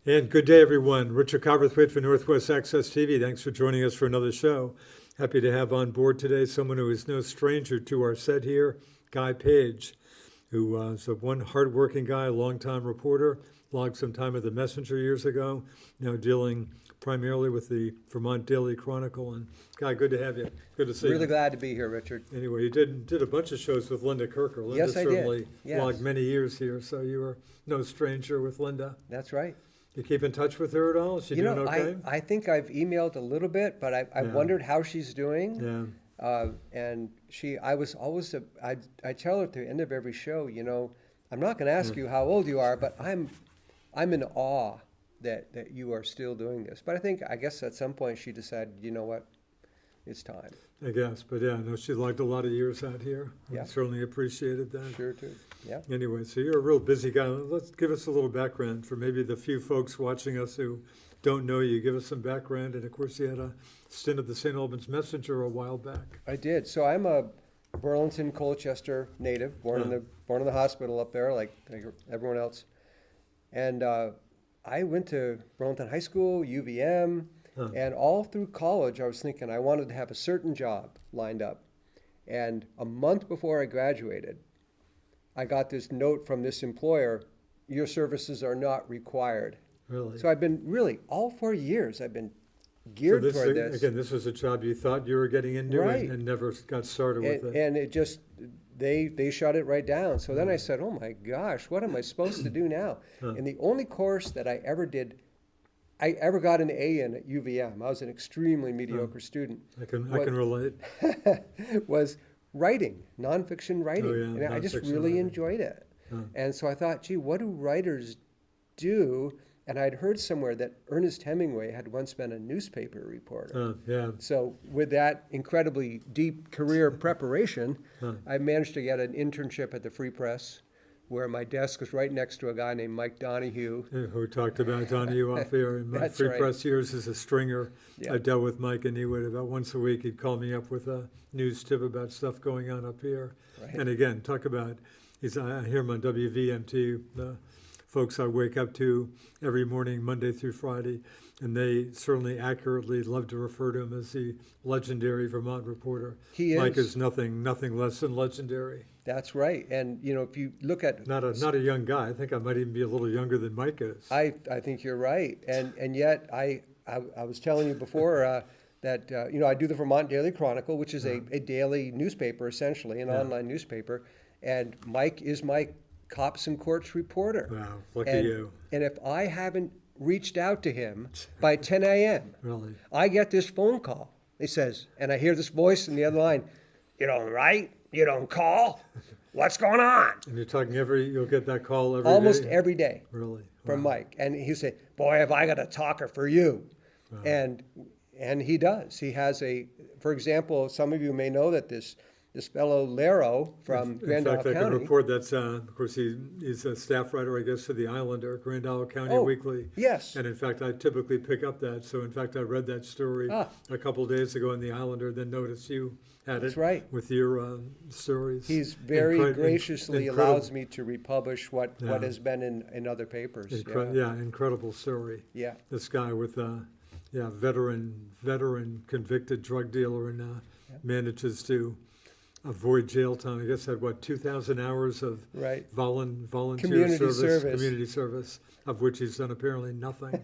And good day, everyone. Richard Cowperthwait for Northwest Access TV. Thanks for joining us for another show. Happy to have on board today someone who is no stranger to our set here, Guy Page, who is a one hardworking guy, a longtime reporter, logged some time at the Messenger years ago, now dealing primarily with the Vermont Daily Chronicle. And Guy, good to have you. Good to see you. Really glad to be here, Richard. Anyway, you did a bunch of shows with Linda Kirker. Linda Yes, I did. certainly Yes. logged many years here, so you were no stranger with Linda. That's right. You keep in touch with her at all? Is she doing okay? I think I've emailed a little bit, but I Yeah. wondered how she's doing. Yeah. And I was always, I tell her at the end of every show, I'm not going to ask you how old you are, but I'm in awe that you are still doing this. But I guess at some point she decided, you know what, it's time. I guess, but yeah, no, she logged a lot of years out here. We Yeah. certainly appreciated that. Sure too. Yeah. Anyway, so you're a real busy guy. Let's give us a little background for maybe the few folks watching us who don't know you. Give us some background. And of course, you had a stint at the St. Albans Messenger a while back. I did. So I'm a Burlington, Colchester native, born in the hospital up there, like everyone else. And I went to Burlington High School, UVM, and all through college, I was thinking I wanted to have a certain job lined up. And a month before I graduated, I got this note from this employer: your services are not required. Really? So I've been all 4 years, I've been geared toward this. Again, this was a job you thought you were getting into Right. and never got started with it. And it just, they shut it right down. So then I said, oh my gosh, what am I supposed to do now? And the only course that I ever got an A in at UVM, I was an extremely mediocre student, I can relate. was writing, nonfiction writing. Oh, yeah, And I just nonfiction really writing. enjoyed it. And so I thought, gee, what do writers do? And I'd heard somewhere that Ernest Hemingway had once been a newspaper reporter. Yeah. So with that incredibly deep career preparation, I managed to get an internship at the Free Press, where my desk was right next to a guy named Mike Donahue. Who talked about Donahue off air in my That's Free right. Press years as a stringer. Yeah. I dealt with Mike, and he would about once a week he'd call me up with a news tip about stuff going on up here. Right. And again, talk about I hear him on WVMT, the folks I wake up to every morning, Monday through Friday, and they certainly accurately love to refer to him as the legendary Vermont reporter. He is. Mike is nothing less than legendary. That's right. And, if you look at... Not a young guy. I think I might even be a little younger than Mike is. I think you're right. And yet, I was telling you before that, I do the Vermont Daily Chronicle, which is a daily newspaper, essentially, an online newspaper. And Mike is my cops and courts reporter. Wow, lucky you. And if I haven't reached out to him by 10 a.m., Really? I get this phone call. He says, and I hear this voice in the other line, you don't write, you don't call, what's going on? And you're talking you'll get that call every day? Almost every day Really? from Wow. Mike. And he said, boy, have I got a talker for you. Wow. And he does. He has for example, some of you may know that this fellow Laro from Grand Isle In fact, I can County. report that's, of course, he's a staff writer, I guess, for the Islander, Grand Isle County Oh, Weekly. yes. And in fact, I typically pick up that. So in fact, I read that story a couple days ago in the Islander, then noticed you had That's it right. with your stories. He's very graciously incredible- allows me to republish what has been in other papers. incredible story. Yeah. This guy with veteran convicted drug dealer and manages to avoid jail time. I guess had 2,000 hours of Right. volunteer Community service. of which he's done apparently nothing.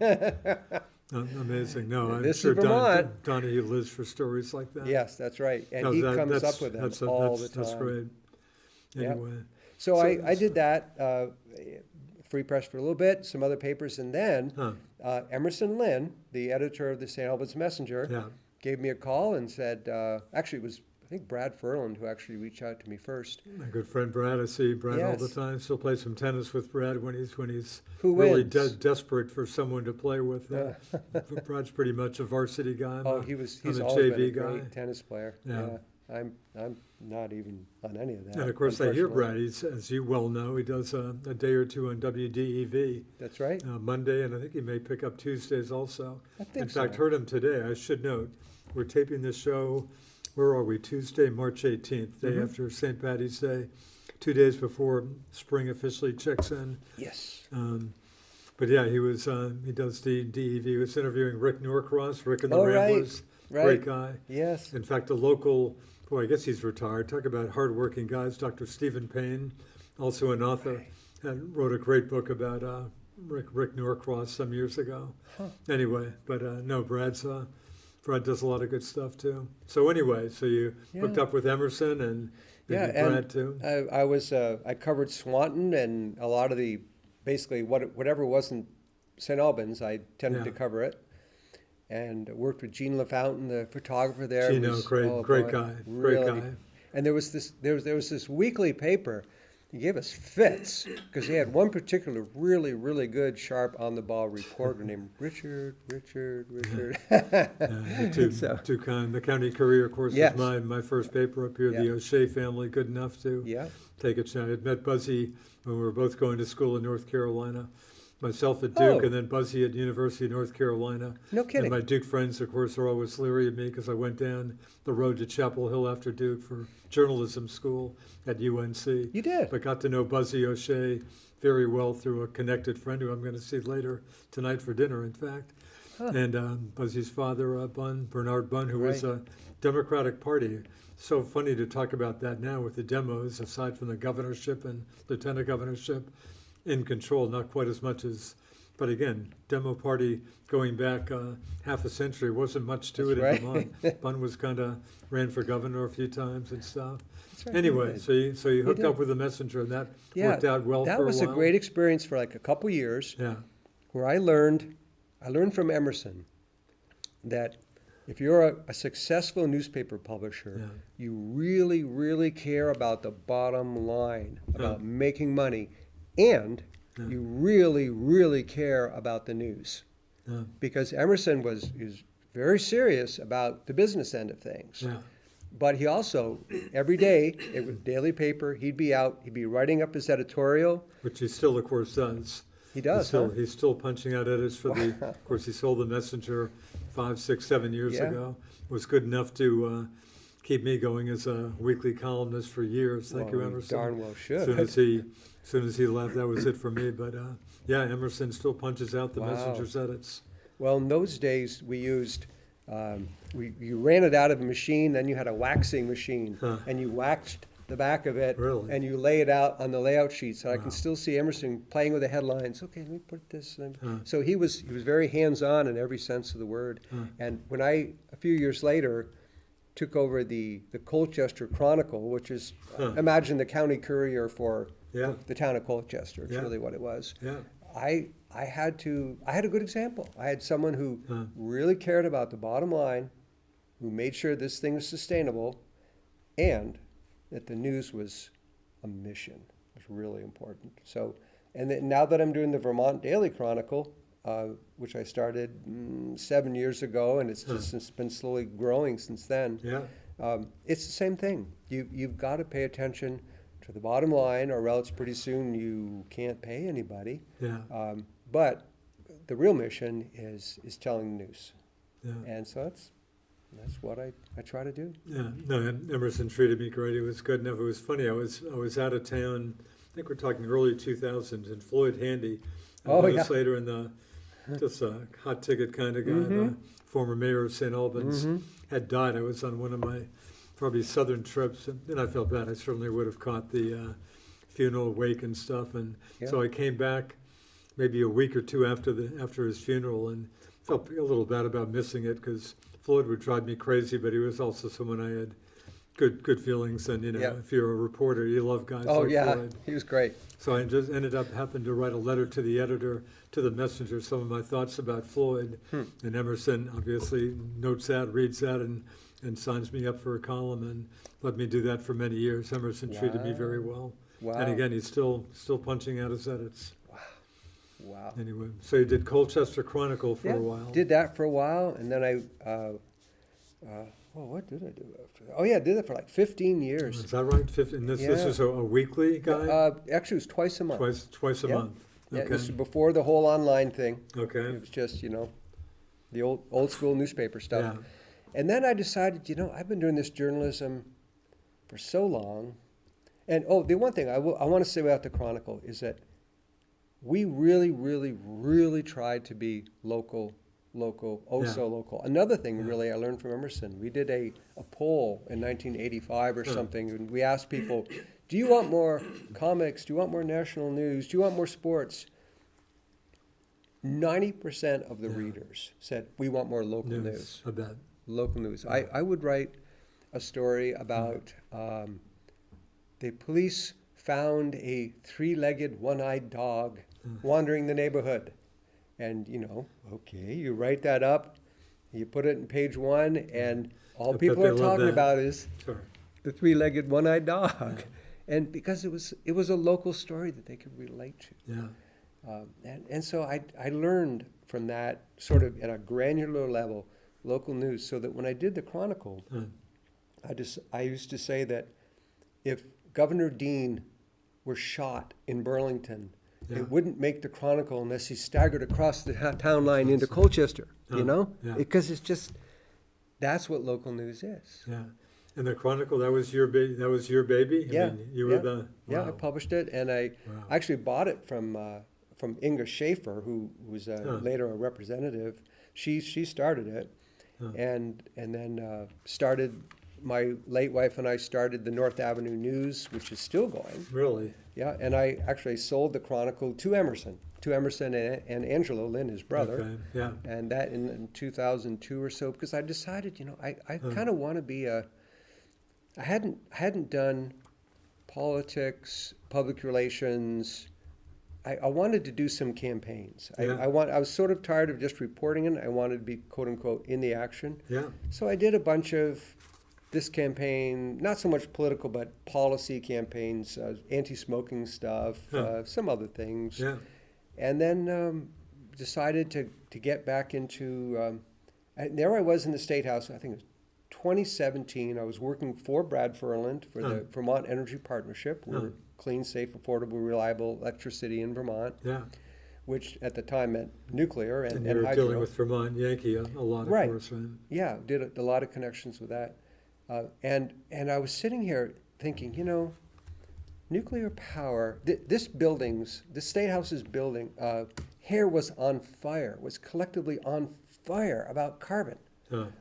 Amazing. No, I'm This is sure Vermont. Donahue lives for stories like that. Yes, that's right. And No, he that- comes that's- up with them that's- all the that's time. great. Yeah. Anyway. So I did that, Free Press for a little bit, some other papers, and then Emerson Lynn, the editor of the St. Albans Messenger, Yeah. gave me a call and said, actually it was, I think, Brad Furland who actually reached out to me first. My good friend Brad, I see Brad all the Yes. time. Still play some tennis with Brad when he's Who really wins? desperate for someone to play with. Brad's pretty much a varsity guy. He's I'm a always been JV a great guy. tennis player. Yeah. I'm not even on any of that. And of course, I hear unfortunately. Brad. He's, as you well know, he does a day or two on WDEV That's right. Monday, and I think he may pick up Tuesdays also. I think In fact, so. heard him today. I should note, we're taping this show. Where are we? Tuesday, March 18th, day after St. Patty's Day, 2 days before spring officially checks in. Yes. But yeah, he does the DEV. He was interviewing Rick Norcross, Rick and the Oh, right, Ramblers. right. Great guy. Yes. In fact, a local, boy, I guess he's retired. Talk about hardworking guys. Dr. Stephen Payne, also an author, wrote a great book about Rick Norcross some years ago. Huh. Anyway, but no, Brad does a lot of good stuff too. So anyway, so you hooked up with Emerson and maybe Brad too. I covered Swanton and a lot of the, basically whatever wasn't St. Albans, I tended to cover it. And worked with Gene LaFountain, the photographer there. Gino, great guy, great guy. And there was this weekly paper. He gave us fits because he had one particular really, really good, sharp, on-the-ball reporter named Richard. Too kind. The County Courier, of course, Yes. was my first paper up here. The O'Shea family, good enough to take a chance. I had met Buzzy when we were both going to school in North Carolina. Myself at Duke, and then Buzzy at University of North Carolina. No kidding. And my Duke friends, of course, are always leery of me because I went down the road to Chapel Hill after Duke for journalism school at UNC. You did? But got to know Buzzy O'Shea very well through a connected friend who I'm going to see later tonight for dinner, in fact. Huh. And Buzzy's father, Bernard Bunn, who was a Democratic Party. So funny to talk about that now with the demos, aside from the governorship and lieutenant governorship. In control, not quite as much as, but again, Demo Party going back half a century wasn't much to it in Vermont. Bunn was ran for governor a few times and stuff. Right. Anyway, so you hooked up with the Messenger, and that worked out well for a while. That was a great experience for like a couple years. Yeah, where I learned from Emerson that if you're a successful newspaper publisher, you really, really care about the bottom line, about making money. And you really, really care about the news. Because Emerson is very serious about the business end of things. But he also, every day, it was daily paper, he'd be writing up his editorial. Which he still, of course, does. He does, He's still punching out edits for of course, he sold the Messenger 5, 6, 7 years ago. Was good enough to keep me going as a weekly columnist for years. Thank you, Emerson. Darn well should. As soon as he left, that was it for me. But Emerson still punches out the Messenger's edits. Well, in those days, we used, you ran it out of a machine, then you had a waxing machine, and you waxed the back of it, and you lay it out on the layout sheet. So I can still see Emerson playing with the headlines. Okay, let me put this in. So he was very hands-on in every sense of the word. And when I, a few years later, took over the Colchester Chronicle, which is, imagine the County Courier for the town of Colchester. It's really what it was. I had a good example. I had someone who really cared about the bottom line, who made sure this thing was sustainable, and that the news was a mission. It was really important. So, and then now that I'm doing the Vermont Daily Chronicle, which I started 7 years ago, and it's been slowly growing since then. It's the same thing. You've got to pay attention to the bottom line, or else pretty soon you can't pay anybody. But the real mission is telling the news. And so that's what I try to do. Emerson treated me great. It was good enough. It was funny. I was out of town. I think we're talking early 2000s, and Floyd Handy, later in the just a hot ticket kind of guy, the former mayor of St. Albans, had died. I was on one of my probably southern trips, and I felt bad. I certainly would have caught the funeral wake and stuff, and so I came back maybe a week or two after his funeral, and felt a little bad about missing it because Floyd would drive me crazy, but he was also someone I had good feelings, and if you're a reporter, you love guys like Floyd. He was great. So I just happened to write a letter to the editor, to the Messenger, some of my thoughts about Floyd, and Emerson obviously notes that, reads that, and signs me up for a column, and let me do that for many years. Emerson treated me very well. And again, he's still punching out his edits. Wow. Anyway, so you did Colchester Chronicle for a while. Did that for a while, and then what did I do after that? I did that for like 15 years. Is that right? 15. This is a weekly guy? Actually, it was twice a month. Twice a month. Yeah, this was before the whole online thing. Okay. It was just, the old school newspaper stuff. And then I decided, I've been doing this journalism for so long. And, the one thing I want to say about the Chronicle is that we really, really, really tried to be local, so local. Another thing really I learned from Emerson, we did a poll in 1985 or something, and we asked people, do you want more comics? Do you want more national news? Do you want more sports? 90% of the readers said, we want more local news. I bet. Local news. I would write a story about the police found a three-legged, one-eyed dog wandering the neighborhood. And, okay, you write that up, you put it in page one, and all people are talking about is the three-legged, one-eyed dog. And because it was a local story that they could relate to. Yeah. And so I learned from that sort of at a granular level, local news, so that when I did the Chronicle, I used to say that if Governor Dean were shot in Burlington, it wouldn't make the Chronicle unless he staggered across the town line into Colchester, because it's just, that's what local news is. Yeah. And the Chronicle, that was your baby? Yeah. I mean, you were the... Wow. Yeah, I published it, and I actually bought it from Inga Schaefer, who was later a representative. She started it, and then started, my late wife and I started the North Avenue News, which is still going. Really? Yeah, and I actually sold the Chronicle to Emerson and Angelo Lynn, his brother. Okay. Yeah. And that in 2002 or so, because I decided, I kind of want to be I hadn't done politics, public relations. I wanted to do some campaigns. I was sort of tired of just reporting it. I wanted to be, quote unquote, in the action. Yeah. So I did a bunch of this campaign, not so much political, but policy campaigns, anti-smoking stuff, some other things. Yeah. And then decided to get back into, there I was in the State House, I think it was 2017. I was working for Brad Ferland for the Vermont Energy Partnership. We're clean, safe, affordable, reliable electricity in Vermont. Yeah. Which at the time meant nuclear and you were hydro. dealing with Vermont Yankee a lot, of course, right? Yeah, did a lot of connections with that. And I was sitting here thinking, nuclear power, this State House's building, hair was on fire, was collectively on fire about carbon.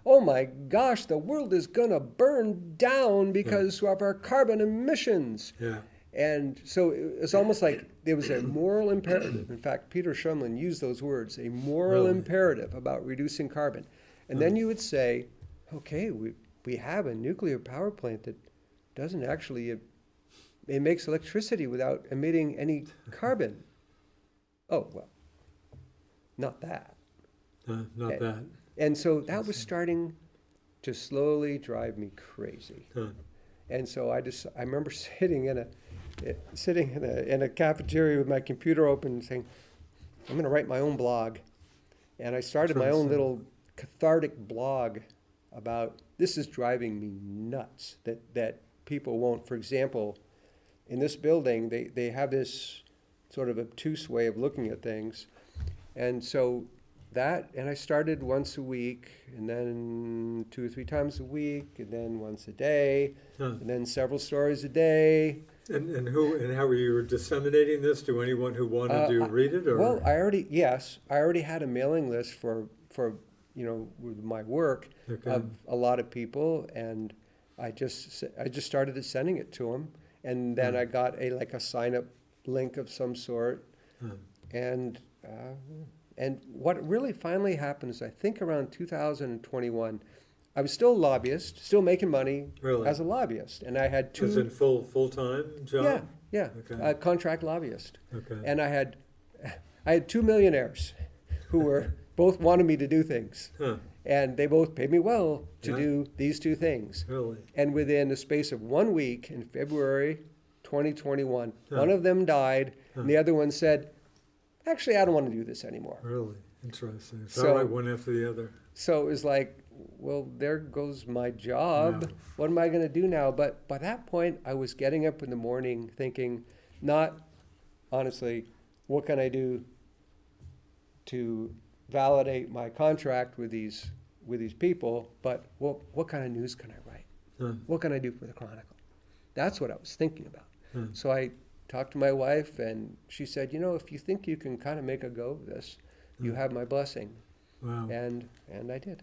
Oh my gosh, the world is going to burn down because of our carbon emissions. Yeah. And so it's almost like there was a moral imperative. In fact, Peter Shumlin used those words, a moral imperative about reducing carbon. And then you would say, okay, we have a nuclear power plant that doesn't actually, it makes electricity without emitting any carbon. Oh, well, not that. Not that. And so that was starting to slowly drive me crazy. And so I remember sitting in a cafeteria with my computer open and saying, I'm going to write my own blog. And I started my own little cathartic blog about, this is driving me nuts, that people won't. For example, in this building, they have this sort of obtuse way of looking at things. And so and I started once a week, and then 2 or 3 times a week, and then once a day, and then several stories a day. And how were you disseminating this to anyone who wanted to read it? Or? Well, I already had a mailing list for with my work of a lot of people, and I just started sending it to them, and then I got a sign up link of some sort, and what really finally happened is, I think around 2021, I was still a lobbyist, still making money as a lobbyist, and I had 2. Was it full-time job? Yeah. Okay. Contract lobbyist. Okay. And I had 2 millionaires who were both wanted me to do things, and they both paid me well to do these 2 things. Really. And within the space of 1 week in February 2021, one of them died, and the other one said, actually, I don't want to do this anymore. Really? Interesting. So one after the other. So it was like, well, there goes my job. Yeah. What am I going to do now? But by that point, I was getting up in the morning thinking, not, honestly, what can I do to validate my contract with these people, but what kind of news can I write? What can I do for the Chronicle? That's what I was thinking about. So I talked to my wife, and she said, if you think you can kind of make a go of this, you have my blessing. Wow. And I did.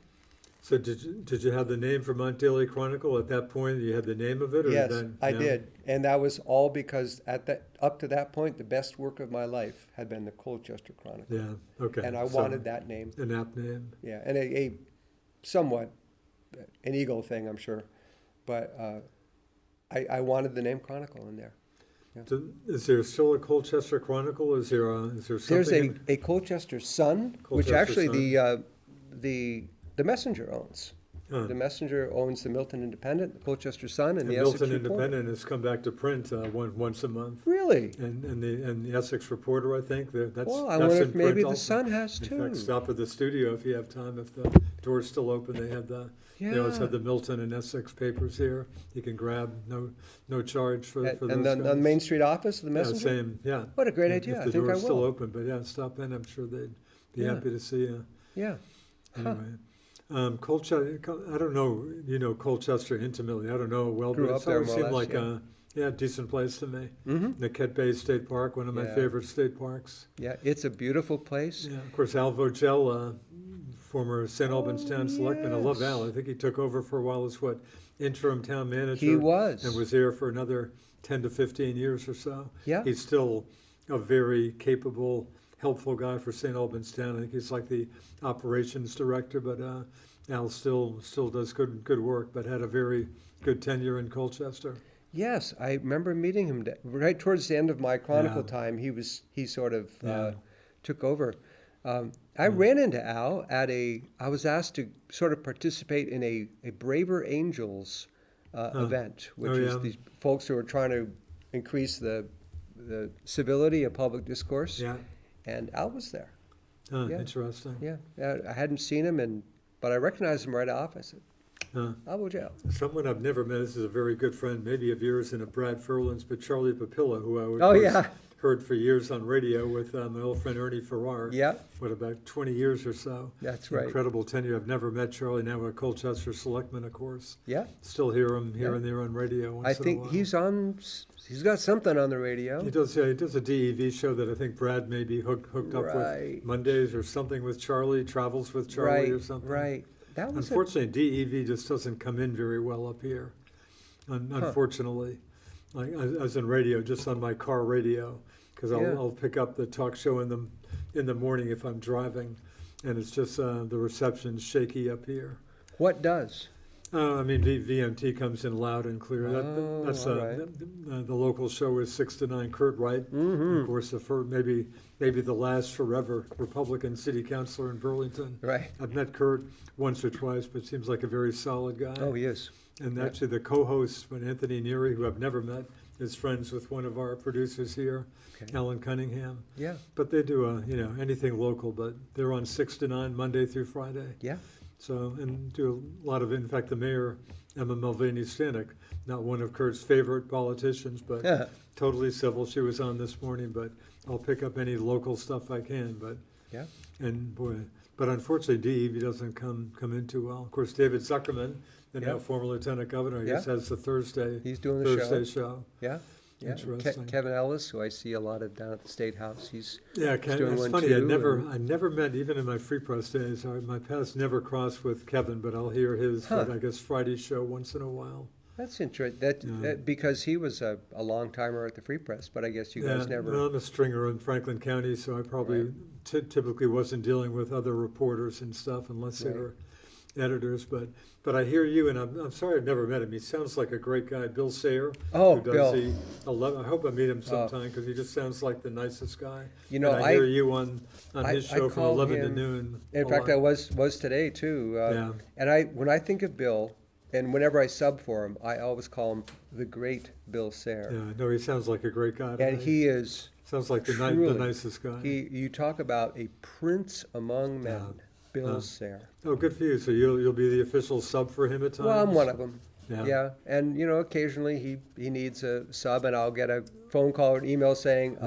So did you have the name Vermont Daily Chronicle at that point? You had the name of it? Or Yes, then, I did. And that was all because up to that point, the best work of my life had been the Colchester Chronicle. Yeah, okay. And I So, wanted that name. an apt name. Yeah, and a somewhat an ego thing, I'm sure. But I wanted the name Chronicle in there. Is there still a Colchester Chronicle? Is there something? There's a Colchester Sun, which Colchester actually Sun. the Messenger owns. Huh. The Messenger owns the Milton Independent, the Colchester Sun, and And the Essex Milton Reporter. Independent has come back to print once a month. Really? And the Essex Reporter, I think, that's Well, I that's wonder in if maybe print the also. Sun has In too. fact, stop at the studio if you have time. If the door's still open, they have they always Yeah. have the Milton and Essex papers here. You can grab no charge for those And then guys. on the Main Street office of the Yeah, Messenger? same, yeah. What a great If idea. I the think I door's still will. open, but yeah, stop in. I'm sure they'd be Yeah. happy to see you. Yeah. Anyway, Colchester, I don't know, Colchester intimately. I don't know it well, Grew but up it's there always more or seemed less, like a decent place to me. Mm-hmm. Niquette Bay State Park, one of my Yeah. favorite state parks. Yeah, it's a beautiful place. Yeah, of course, Al Vogel, former St. Albans town selectman. I love yes. Al. I think he took over for a while as interim town manager. He was. And was there for another 10 to 15 years or so. Yeah. He's still a very capable, helpful guy for St. Albans town. I think he's like the operations director, but Al still does good work, but had a very good tenure in Colchester. Yes, I remember meeting him right towards the end of my Chronicle Yeah. time. He sort of Yeah. took over. I ran into Al I was asked to sort of participate in a Braver Angels event, which Oh, is yeah. these folks who are trying to increase the civility of public discourse. Yeah. And Al was there. Yeah. Interesting. Yeah, I hadn't seen him, but I recognized him right off. I said, Al Vogel. Someone I've never met, this is a very good friend, maybe of yours and of Brad Furlan's, but Charlie Papilla, who I Oh, of course, yeah. heard for years on radio with my old friend Ernie Farrar. Yeah. What, about 20 years or so? That's right. Incredible tenure. I've never met Charlie, now a Colchester selectman, of course. Yeah. Still hear him here Yeah. and there on radio once I in a think while. he's got something on the radio. He does a DEV show that I think Brad may be hooked up Right. with Mondays or something with Charlie, travels with Charlie Right, or something. right. That was Unfortunately, DEV just doesn't come in very well up here, unfortunately. Like, as in radio, just on my car radio, because Yeah. I'll pick up the talk show in the morning if I'm driving, and it's just the reception's shaky up here. What does? I mean, VMT comes in loud and clear. Oh, That's all right. the local show is 6 to 9. Kurt Wright, Mm-hmm. of course, maybe the last forever Republican city councilor in Burlington. Right. I've met Kurt once or twice, but seems like a very solid guy. Oh, he is. And Yeah. actually, the co-host, when Anthony Neary, who I've never met, is friends with one of our producers here, Okay. Alan Cunningham. Yeah. But they do anything local, but they're on 6 to 9 Monday through Friday. Yeah. So, and do a lot of, in fact, the mayor, Emma Mulvaney-Stanek, not one of Kurt's favorite politicians, but Yeah. totally civil. She was on this morning, but I'll pick up any local stuff I can. But Yeah. and boy, but unfortunately, DEV doesn't come in too well. Of course, David Zuckerman, the now Yeah. former lieutenant governor, I guess, Yeah. has the Thursday He's doing the Thursday show. show. Yeah. Yeah. Interesting. Kevin Ellis, who I see a lot of down at the State House, he's Yeah, doing it's one funny. too, I never met, even in my Free Press days. My paths never crossed with Kevin, but I'll hear his, Huh. I guess, Friday show once in a while. That's interesting. Yeah. That because he was a long timer at the Free Press, but I guess you guys never. Well, I'm a stringer in Franklin County, so I probably Right. typically wasn't dealing with other reporters and stuff unless they Right. were editors. But I hear you, and I'm sorry I've never met him. He sounds like a great guy, Bill Sayer. Oh, who does Bill. the 11, I hope I meet him sometime because he just sounds like the nicest guy. You know, and I hear you on his I show from call 11 to him- noon. In a fact, lot. I was today too. Yeah. And when I think of Bill, and whenever I sub for him, I always call him the great Bill Sayer. Yeah, no, he sounds like a great guy. to And me. he is. sounds like the truly, nicest guy. You talk about a prince among men, Yeah. Bill Yeah. Sayer. Oh, good for you. So you'll be the official sub for him at times? Well, I'm one of them. Yeah. Yeah, and occasionally he needs a sub, and I'll get a phone call or an email saying,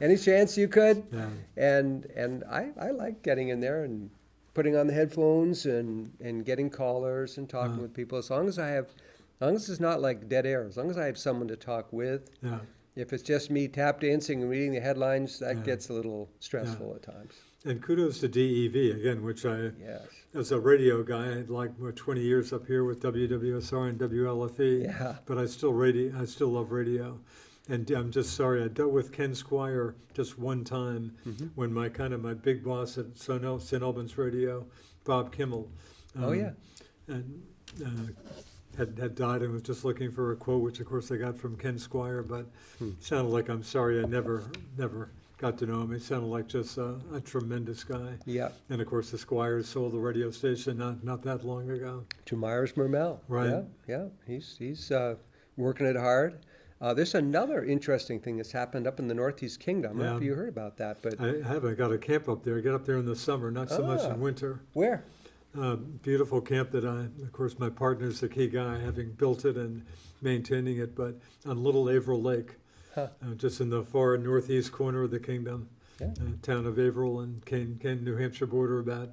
any chance you could? Yeah. And I like getting in there and putting on the headphones and getting callers and talking with people. As long as it's not like dead air, as long as I have someone to talk with, Yeah. If it's just me tap dancing and reading the headlines, that gets a little stressful at times. And kudos to DEV, again, which Yes. as a radio guy, I had like 20 years up here with WWSR and WLFE, Yeah. but I still love radio. And I'm just sorry, I dealt with Ken Squire just one time when my big boss at St. Albans Radio, Bob Kimmel, and had died and was just looking for a quote, which of course I got from Ken Squire, but it sounded like, I'm sorry, I never got to know him. He sounded like just a tremendous guy. Yeah. And of course the Squires sold the radio station not that long ago. To Myers Mermel. Right. Yeah. He's working it hard. There's another interesting thing that's happened up in the Northeast Kingdom. I don't know if you heard about that, but I haven't got a camp up there. I get up there in the summer, not so much in winter. where? Beautiful camp that of course, my partner's the key guy, having built it and maintaining it, but on Little Averill Lake, just in the far northeast corner of the kingdom, town of Averill and Kane, New Hampshire border about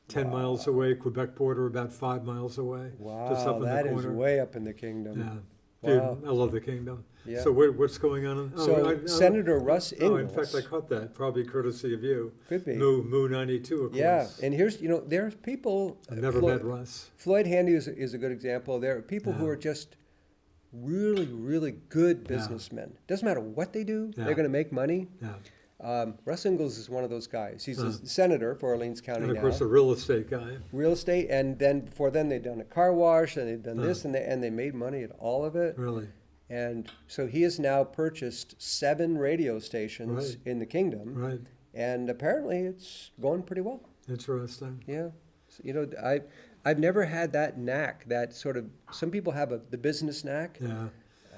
10 miles away, Quebec border about 5 miles away. Wow, just up in that the is corner. way up in the kingdom. Yeah. Wow. Dude, I love the kingdom. Yeah. So what's going on? Senator Russ Ingalls. Oh, in fact, I caught that, probably courtesy of you. Could be. Moo 92, of course. Yeah, and here's, there's people. I've never met Russ. Floyd Handy is a good example. There are people who are just really, really good businessmen. Doesn't matter what they do, they're going to make money. Yeah. Russ Ingalls is one of those guys. He's a senator for Orleans County And of now. course, a real estate guy. Real estate, and then before then they'd done a car wash, and they'd done this, and they made money at all of it. Really. And so he has now purchased 7 radio stations in the kingdom. Right. And apparently it's going pretty well. Interesting. Yeah. So, I've never had that knack, that sort of, some people have the business knack. Yeah.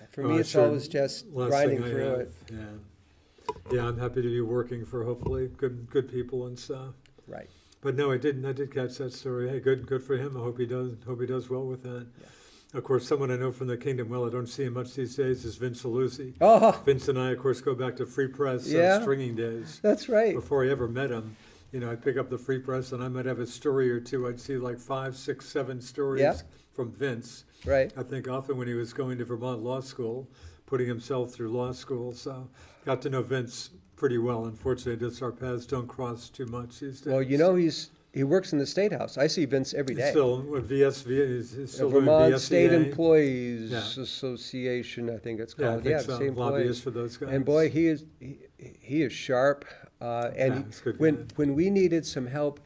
For me, it's always just grinding through it. Yeah. Yeah, I'm happy to be working for hopefully good people and stuff. Right. But no, I did catch that story. Hey, good for him. I hope he does well with that. Yeah. Of course, someone I know from the kingdom, well, I don't see him much these days, is Vince Saluzzi. Oh, Vince and I, of course, go back to Free Press stringing days. that's right. Before I ever met him, I'd pick up the Free Press and I might have a story or two. I'd see like 5, 6, 7 stories from Vince. Right. I think often when he was going to Vermont Law School, putting himself through law school. So got to know Vince pretty well. Unfortunately, just our paths don't cross too much these days. Well, he works in the State House. I see Vince every day. Still, what he's still doing Vermont VSEA. State Employees Yeah. Association, I think it's Yeah, I called. think so. State employees. Lobbyist for those guys. And boy, he is sharp. And he's a good guy. when we needed some help,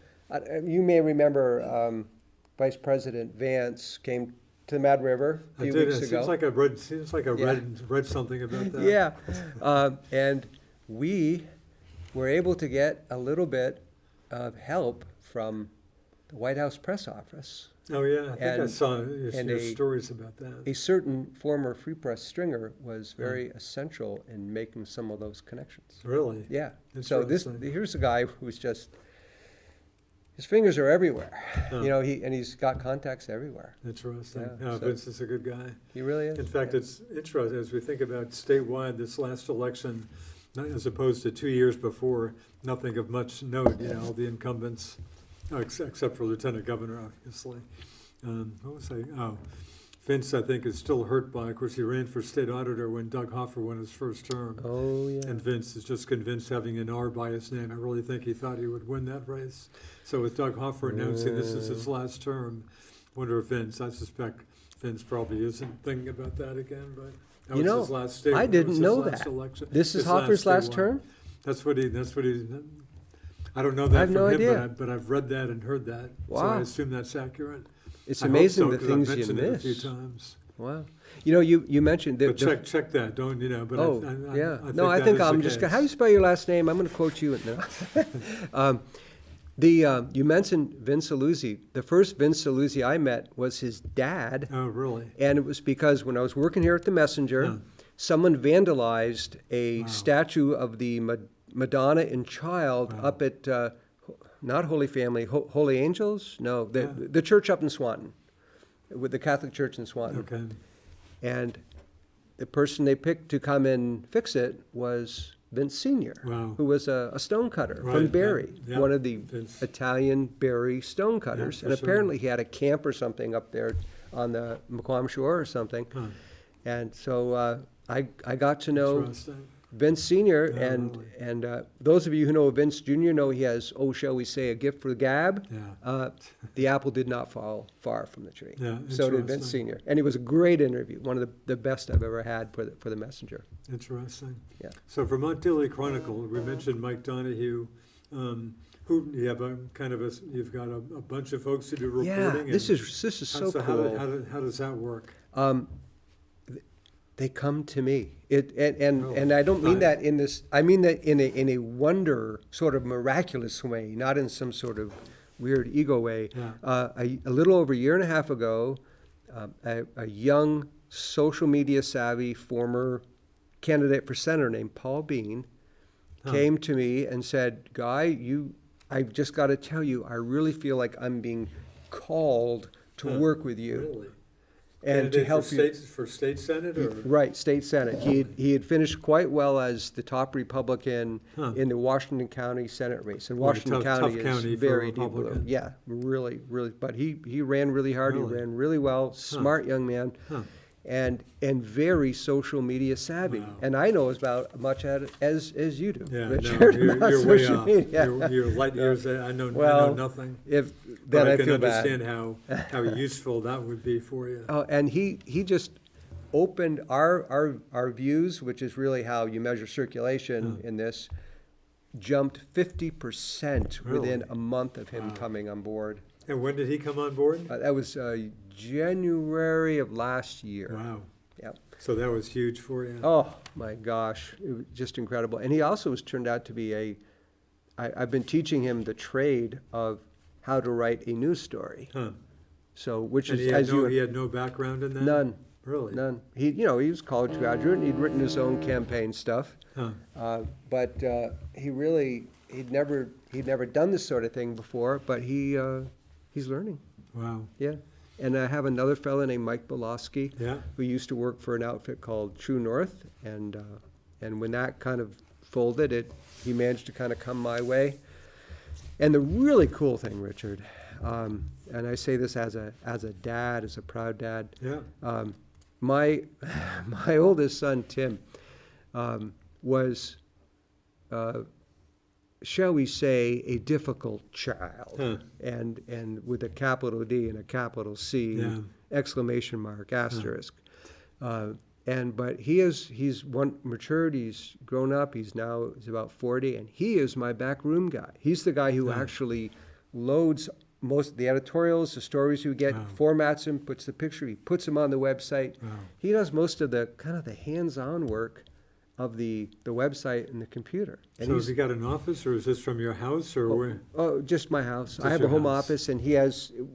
you may remember Vice President Vance came to the Mad River a few weeks ago. Seems like I read something about that. Yeah, and we were able to get a little bit of help from the White House press office. Oh yeah, I think I And- saw and your a- stories about that. A certain former Free Press stringer was very essential in making some of those connections. Really? Yeah. So Interesting. here's a guy who's just, his fingers are everywhere. Huh. He's got contacts everywhere. Interesting. Yeah, No, so- Vince is a good guy. He really is. In fact, Yeah. it's interesting as we think about statewide this last election, as opposed to 2 years before, nothing of much note. All the incumbents, except for Lieutenant Governor, obviously. What was I? Oh, Vince, I think, is still hurt by. Of course, he ran for state auditor when Doug Hoffer won his first term. Oh, yeah. And Vince is just convinced, having an R by his name. I really think he thought he would win that race. So with Doug Hoffer announcing this is his last term, wonder if I suspect Vince probably isn't thinking about that again, but that was his last state. I that didn't was his know last that. election. This is His Hoffer's last statewide. term? That's what he, I don't know that I have from no him, idea. but I've read that and heard that. So Wow. I assume that's accurate. It's I hope amazing so, the 'cause I've things you mentioned it a few miss. times. Wow. You mentioned But check that, don't but Oh, I yeah. think No, I that think is I'm the just. case. How do you spell your last name? I'm going to quote you. You mentioned Vince Saluzzi. The first Vince Saluzzi I met was his dad, Oh, really? and it was because when I was working here at the Messenger, Yeah. someone vandalized a statue of the Madonna and Child up at not Holy Family, Holy Angels. No, the church up in Swanton, with the Catholic Church in Swanton. Okay. And the person they picked to come and fix it was Vince Sr., Wow. who was a stonecutter Right, from yeah, Barry, yeah, one of the Vince. Italian Barry stonecutters. Yeah, and for sure. apparently he had a camp or something up there on the Mequam Shore or something. Huh. And so I got to know Interesting. Vince Sr. Yeah, and really. and those of you who know Vince Jr. know he has, shall we say, a gift for the gab. Yeah. The apple did not fall far from the tree. Yeah, So did Vince interesting. Sr. And it was a great interview, one of the best I've ever had for the Messenger. Interesting. Yeah. So Vermont Daily Chronicle, we mentioned Mike Donahue. Who you have you've got a bunch of folks who do reporting. Yeah, this and is so how, cool. how does that work? They come to me. And Really? I don't mean Nice. that in this. I mean that in a wonder, sort of miraculous way, not in some sort of weird ego way. Yeah. A little over a year and a half ago, a young social media savvy former candidate for senator named Paul Bean came to me and said, "Guy, I've just got to tell you, I really feel like I'm being called to work with you." Really? And to Candidate help you. for state senate or Right, state senate. He had finished quite well as the top Republican in the Washington County Senate race. And Well, Washington tough County county is for a very deep. Republican. Yeah, really, really. But he ran really hard. Really? He ran really well. Smart young man. Huh. And very social media savvy. Wow. And I know about much as you do, yeah, Richard. no, about you're way social off. media. You're light years. I know Well, nothing. If But then I I can feel bad. understand how useful that would be for you. Oh, and he just opened our views, which is really how you measure circulation in this, jumped 50% within Really? a month of him coming on board. And when did he come on board? That was January of last year. Wow. Yep. So that was huge for you. Oh my gosh, it was just incredible. And he also has turned out to be I've been teaching him the trade of how to write a news story. Huh. So, which And is, as you he had no background in that? none. Really? None. He was a college graduate, and he'd written his own campaign stuff. Huh. But he'd never done this sort of thing before. But he's learning. Wow. Yeah. And I have another fellow named Mike Belosky, Yeah. who used to work for an outfit called True North, and when that kind of folded, he managed to kind of come my way. And the really cool thing, Richard, and I say this as a dad, as a proud dad. Yeah. My oldest son Tim was, shall we say, a difficult child, Huh. and with a capital D and a capital C, Yeah. exclamation mark, asterisk. But he's matured. He's grown up. He's about 40, and he is my backroom guy. He's the guy who actually loads most of the editorials, the stories we get, formats them, puts the picture, he puts them on the website. Wow. He does most of the kind of the hands-on work of the website and the computer. And So has he got an office, or is this from your house, or where? Oh, just my house. I Just have a your home house. office, and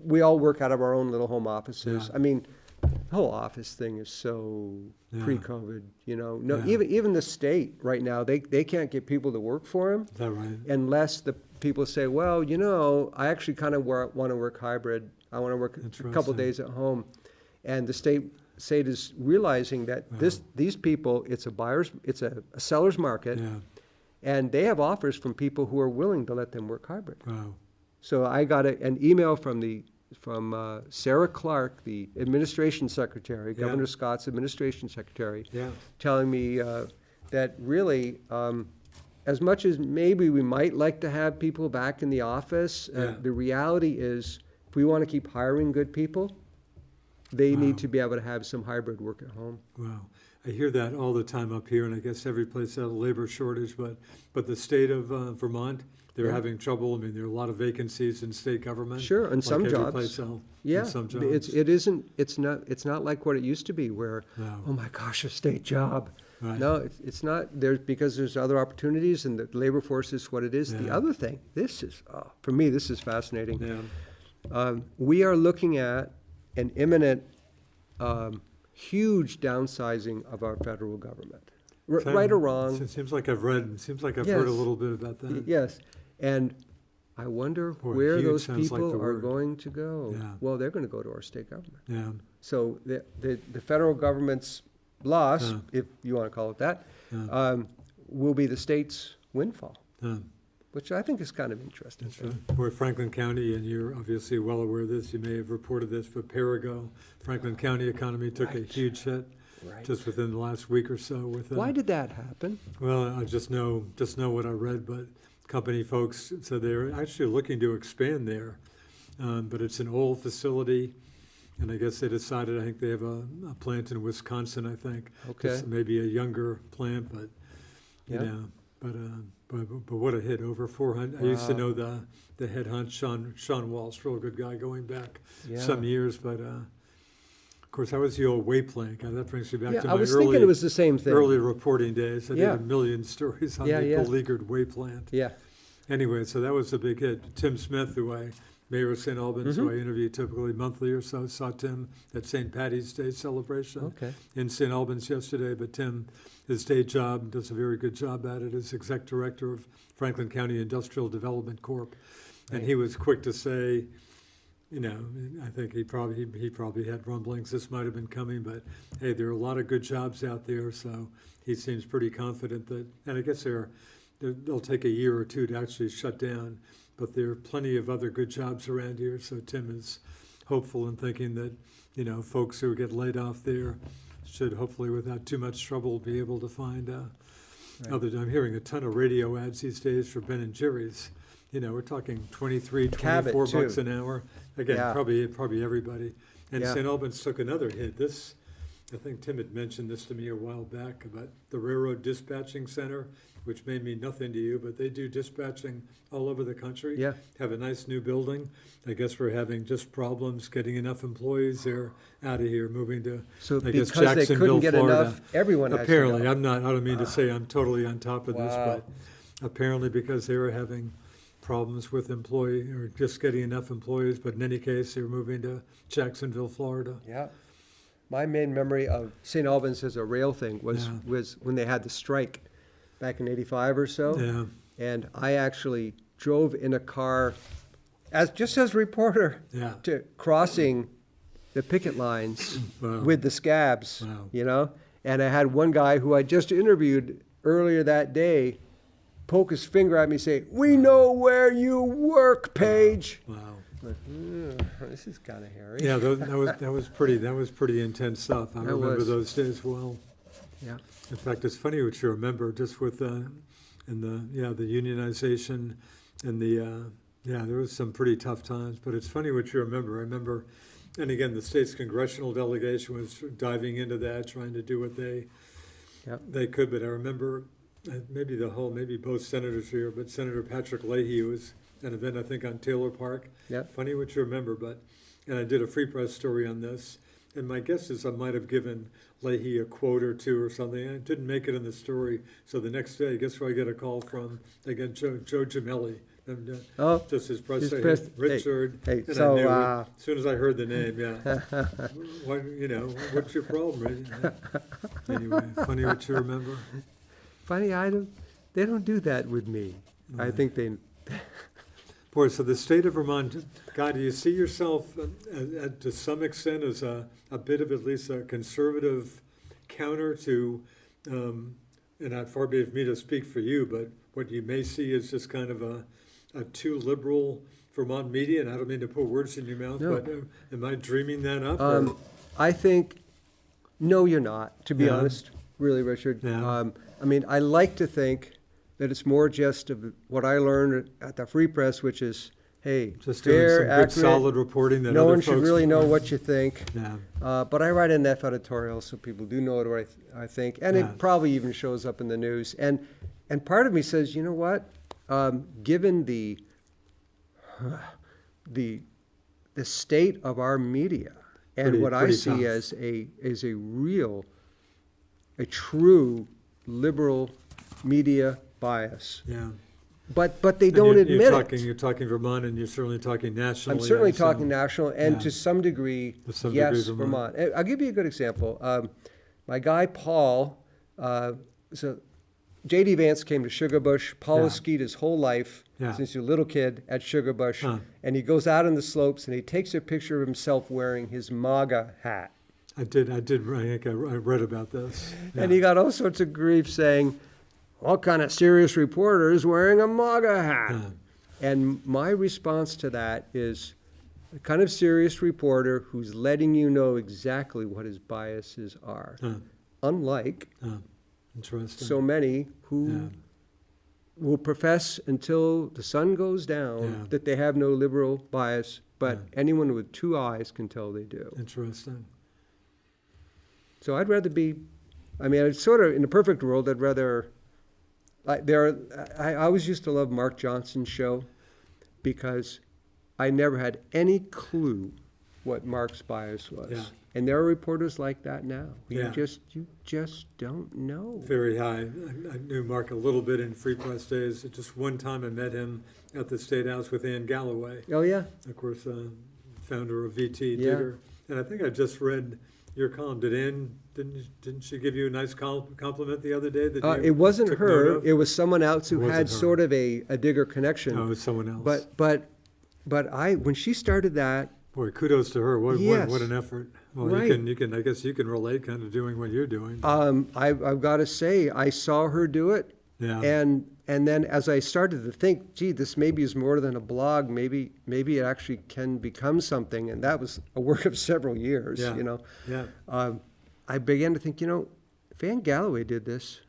we all work out of our own little home offices. Yeah. I mean, the whole office thing is so Yeah. pre-COVID, No, Yeah. even the state right now, they can't get people to work for them Is that right? unless the people say, well, I actually kind of want to work hybrid. I want to work a couple Interesting. days at home. And the state is realizing that these people, it's a seller's market, Yeah. and they have offers from people who are willing to let them work hybrid. Wow. So I got an email from Sarah Clark, the administration secretary, Yeah. Governor Scott's administration secretary, Yeah. telling me that really, as much as maybe we might like to have people back in the office, Yeah. the reality is, if we want to keep hiring good people, they Wow. need to be able to have some hybrid work at home. Wow. I hear that all the time up here, and I guess every place has a labor shortage, but the state of Vermont, they're Yeah. having trouble. I mean, there are a lot of vacancies in state government. Sure, and like some every jobs. place else, Yeah, in some jobs. it's not like what it used to be where, No. oh my gosh, a state job. Right. No, it's not. Because there's other opportunities, and the labor force is what it is. The Yeah. other thing, for me, this is fascinating. Yeah. We are looking at an imminent, huge downsizing of our federal government. Right or wrong, It seems like I've heard Yes. a little bit about that. yes. And I wonder Boy, where huge those sounds like people the are word. going to go. Yeah. Well, they're going to go to our state government. Yeah. So the federal government's loss, Yeah. if you want to call it that, Yeah. will be the state's windfall, Yeah. which I think is kind of interesting. That's right. We're Franklin County, and you're obviously well aware of this. You may have reported this, but Perigo, Franklin County economy took a Right. huge hit. Right. just within the last week or so. Why did that happen? Well, I just know what I read, but company folks said they're actually looking to expand there, but it's an old facility, and I guess they decided. I think they have a plant in Wisconsin. I think. Okay. Just maybe a younger plant, but you Yeah. know, but what a hit! Over 400. I used to know the head hunch, Sean Walsh, real good guy, going back some years, but. Of course, that was the old Wayplank. That brings me back to I my was thinking it was the same thing. early reporting days. I did Yeah. a million stories on Yeah, the yeah. beleaguered Wayplant. Yeah. Anyway, so that was a big hit. Tim Smith, Mayor of St. Albans, who I interview typically monthly or so, saw Tim at St. Patty's Day celebration Okay. in St. Albans yesterday. But Tim, his day job, does a very good job at it, as exec director of Franklin County Industrial Development Corp. And Right. he was quick to say, I think he probably had rumblings this might have been coming, but hey, there are a lot of good jobs out there, so he seems pretty confident that, and I guess they'll take a year or two to actually shut down, but there are plenty of other good jobs around here, so Tim is hopeful and thinking that, folks who get laid off there should hopefully without too much trouble be able to find I'm hearing a ton of radio ads these days for Ben and Jerry's. We're talking 23, 24 Cabot, too. bucks an hour. Again, Yeah. probably everybody. And Yeah. St. Albans took another hit. I think Tim had mentioned this to me a while back about the Railroad Dispatching Center, which may mean nothing to you, but they do dispatching all over the country. Yeah. Have a nice new building. I guess we're having just problems getting enough employees. They're out of here, moving to, So I guess, because they Jacksonville, couldn't get Florida. enough, everyone has to Apparently, go. I don't mean to say I'm totally on top of this, Wow. but apparently because they were having problems with or just getting enough employees, but in any case, they're moving to Jacksonville, Florida. Yeah. My main memory of St. Albans as a rail thing was when they had the strike back in '85 or so. Yeah, And I actually drove in a car just as a reporter yeah, to crossing the picket lines Wow. with the scabs, Wow. And I had one guy who I just interviewed earlier that day poke his finger at me and say, "We know where you work, Paige." wow. Like, this is kind of hairy. Yeah, that was pretty intense stuff. I That remember was. those days well. Yeah. In fact, it's funny what you remember just with the unionization and there was some pretty tough times, but it's funny what you remember. I remember, and again, the state's congressional delegation was diving into that, trying to do what they could, but I remember maybe both senators here, but Senator Patrick Leahy was an event, I think, on Taylor Park. Yeah. Funny what you remember, and I did a Free Press story on this, and my guess is I might have given Leahy a quote or two or something. I didn't make it in the story, so the next day, guess where I get a call from? Again, Joe Gemelli. And, just his press his secretary, press- Richard. hey, and so, I knew it. As soon as I heard the name, what's your problem? Right? Anyway, funny what you remember. Funny item, they don't do that with me. I think they, Boy, so the state of Vermont, God, do you see yourself to some extent as a bit of at least a conservative counter to, and not far be it me to speak for you, but what you may see is just kind of a too liberal Vermont media, and I don't mean to put words in your mouth, No. but am I dreaming that up? or- I think, no, you're not, to be Yeah. honest, really, Richard. Yeah. I like to think that it's more just of what I learned at the Free Press, which is, hey, Just doing fair, some good, accurate, solid reporting that no other one should folks really know what you think. Yeah, But I write an F editorial so people do know what I think, and Yeah. it probably even shows up in the news. And part of me says, you know what? Given the state of our media and what I Pretty see tough. as a true liberal media bias, yeah. but they And don't you're admit talking, it. You're talking Vermont, and you're certainly talking nationally. I'm certainly I assume. talking national, and Yeah. to some degree, To some yes, degree, Vermont. I'll give you a good example. My guy Paul, so J.D. Vance came to Sugarbush. Paul Yeah. has skied his whole life Yeah. since he was a little kid at Sugarbush, Huh. and he goes out on the slopes and he takes a picture of himself wearing his MAGA hat. I think I read about this. Yeah. And he got all sorts of grief saying, "What kind of serious reporter is wearing a MAGA hat?" Yeah. And my response to that is, a kind of serious reporter who's letting you know exactly what his biases are. Unlike Interesting. so many who will profess until the sun goes down that they have no liberal bias, but anyone with two eyes can tell they do. Interesting. So I'd rather be, I mean, it's sort of, in the perfect world, I'd rather, I always used to love Mark Johnson's show because I never had any clue what Mark's bias was. Yeah. And there are reporters like that now. You Yeah. just don't know. Very high. I knew Mark a little bit in Free Press days. Just one time I met him at the State House with Ann Galloway, Oh, yeah? of course, founder of VT Yeah. Digger. And I think I just read your column. Did Ann, didn't she give you a nice compliment the other day? That you It wasn't took her. note of? It was someone else who It wasn't had her. sort of a Digger connection. No, it was someone else. But when she started that, Boy, kudos to her. What Yes. an effort. Well, Right. you can. I guess you can relate, kind of doing what you're doing. I've got to say, I saw her do it. Yeah. And then as I started to think, gee, this maybe is more than a blog. Maybe it actually can become something. And that was a work of several years, Yeah. you know. Yeah. I began to think, if Ann Galloway did this,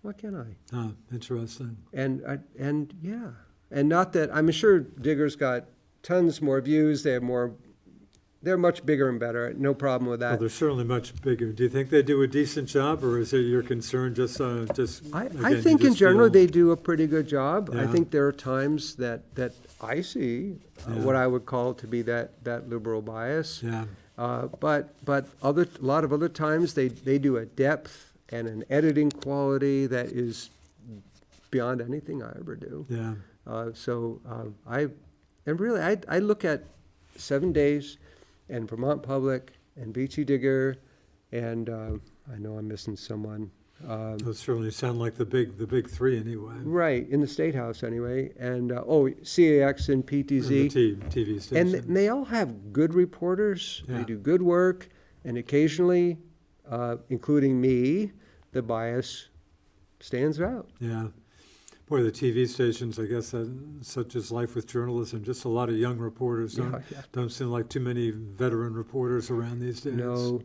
why can't I? Interesting. And not that, I'm sure Digger's got tons more views. They're much bigger and better. No problem with Well, that. they're certainly much bigger. Do you think they do a decent job, or is it your concern just I again, you think in just general feel- they do a pretty good job. I Yeah. think there are times that I see Yeah. what I would call to be that liberal bias. Yeah. But a lot of other times they do a depth and an editing quality that is beyond anything I ever do. Yeah. I look at 7 Days and Vermont Public and VT Digger, and I know I'm missing someone. Those certainly sound like the big three anyway. Right, in the State House anyway, and CAX and And PTZ. the TV And station. they all have good reporters. Yeah. They do good work, and occasionally, including me, the bias stands out. Yeah. Boy, the TV stations, I guess, such as life with journalism, just a lot of young reporters. Yeah. Don't seem like too many veteran reporters around these days. No,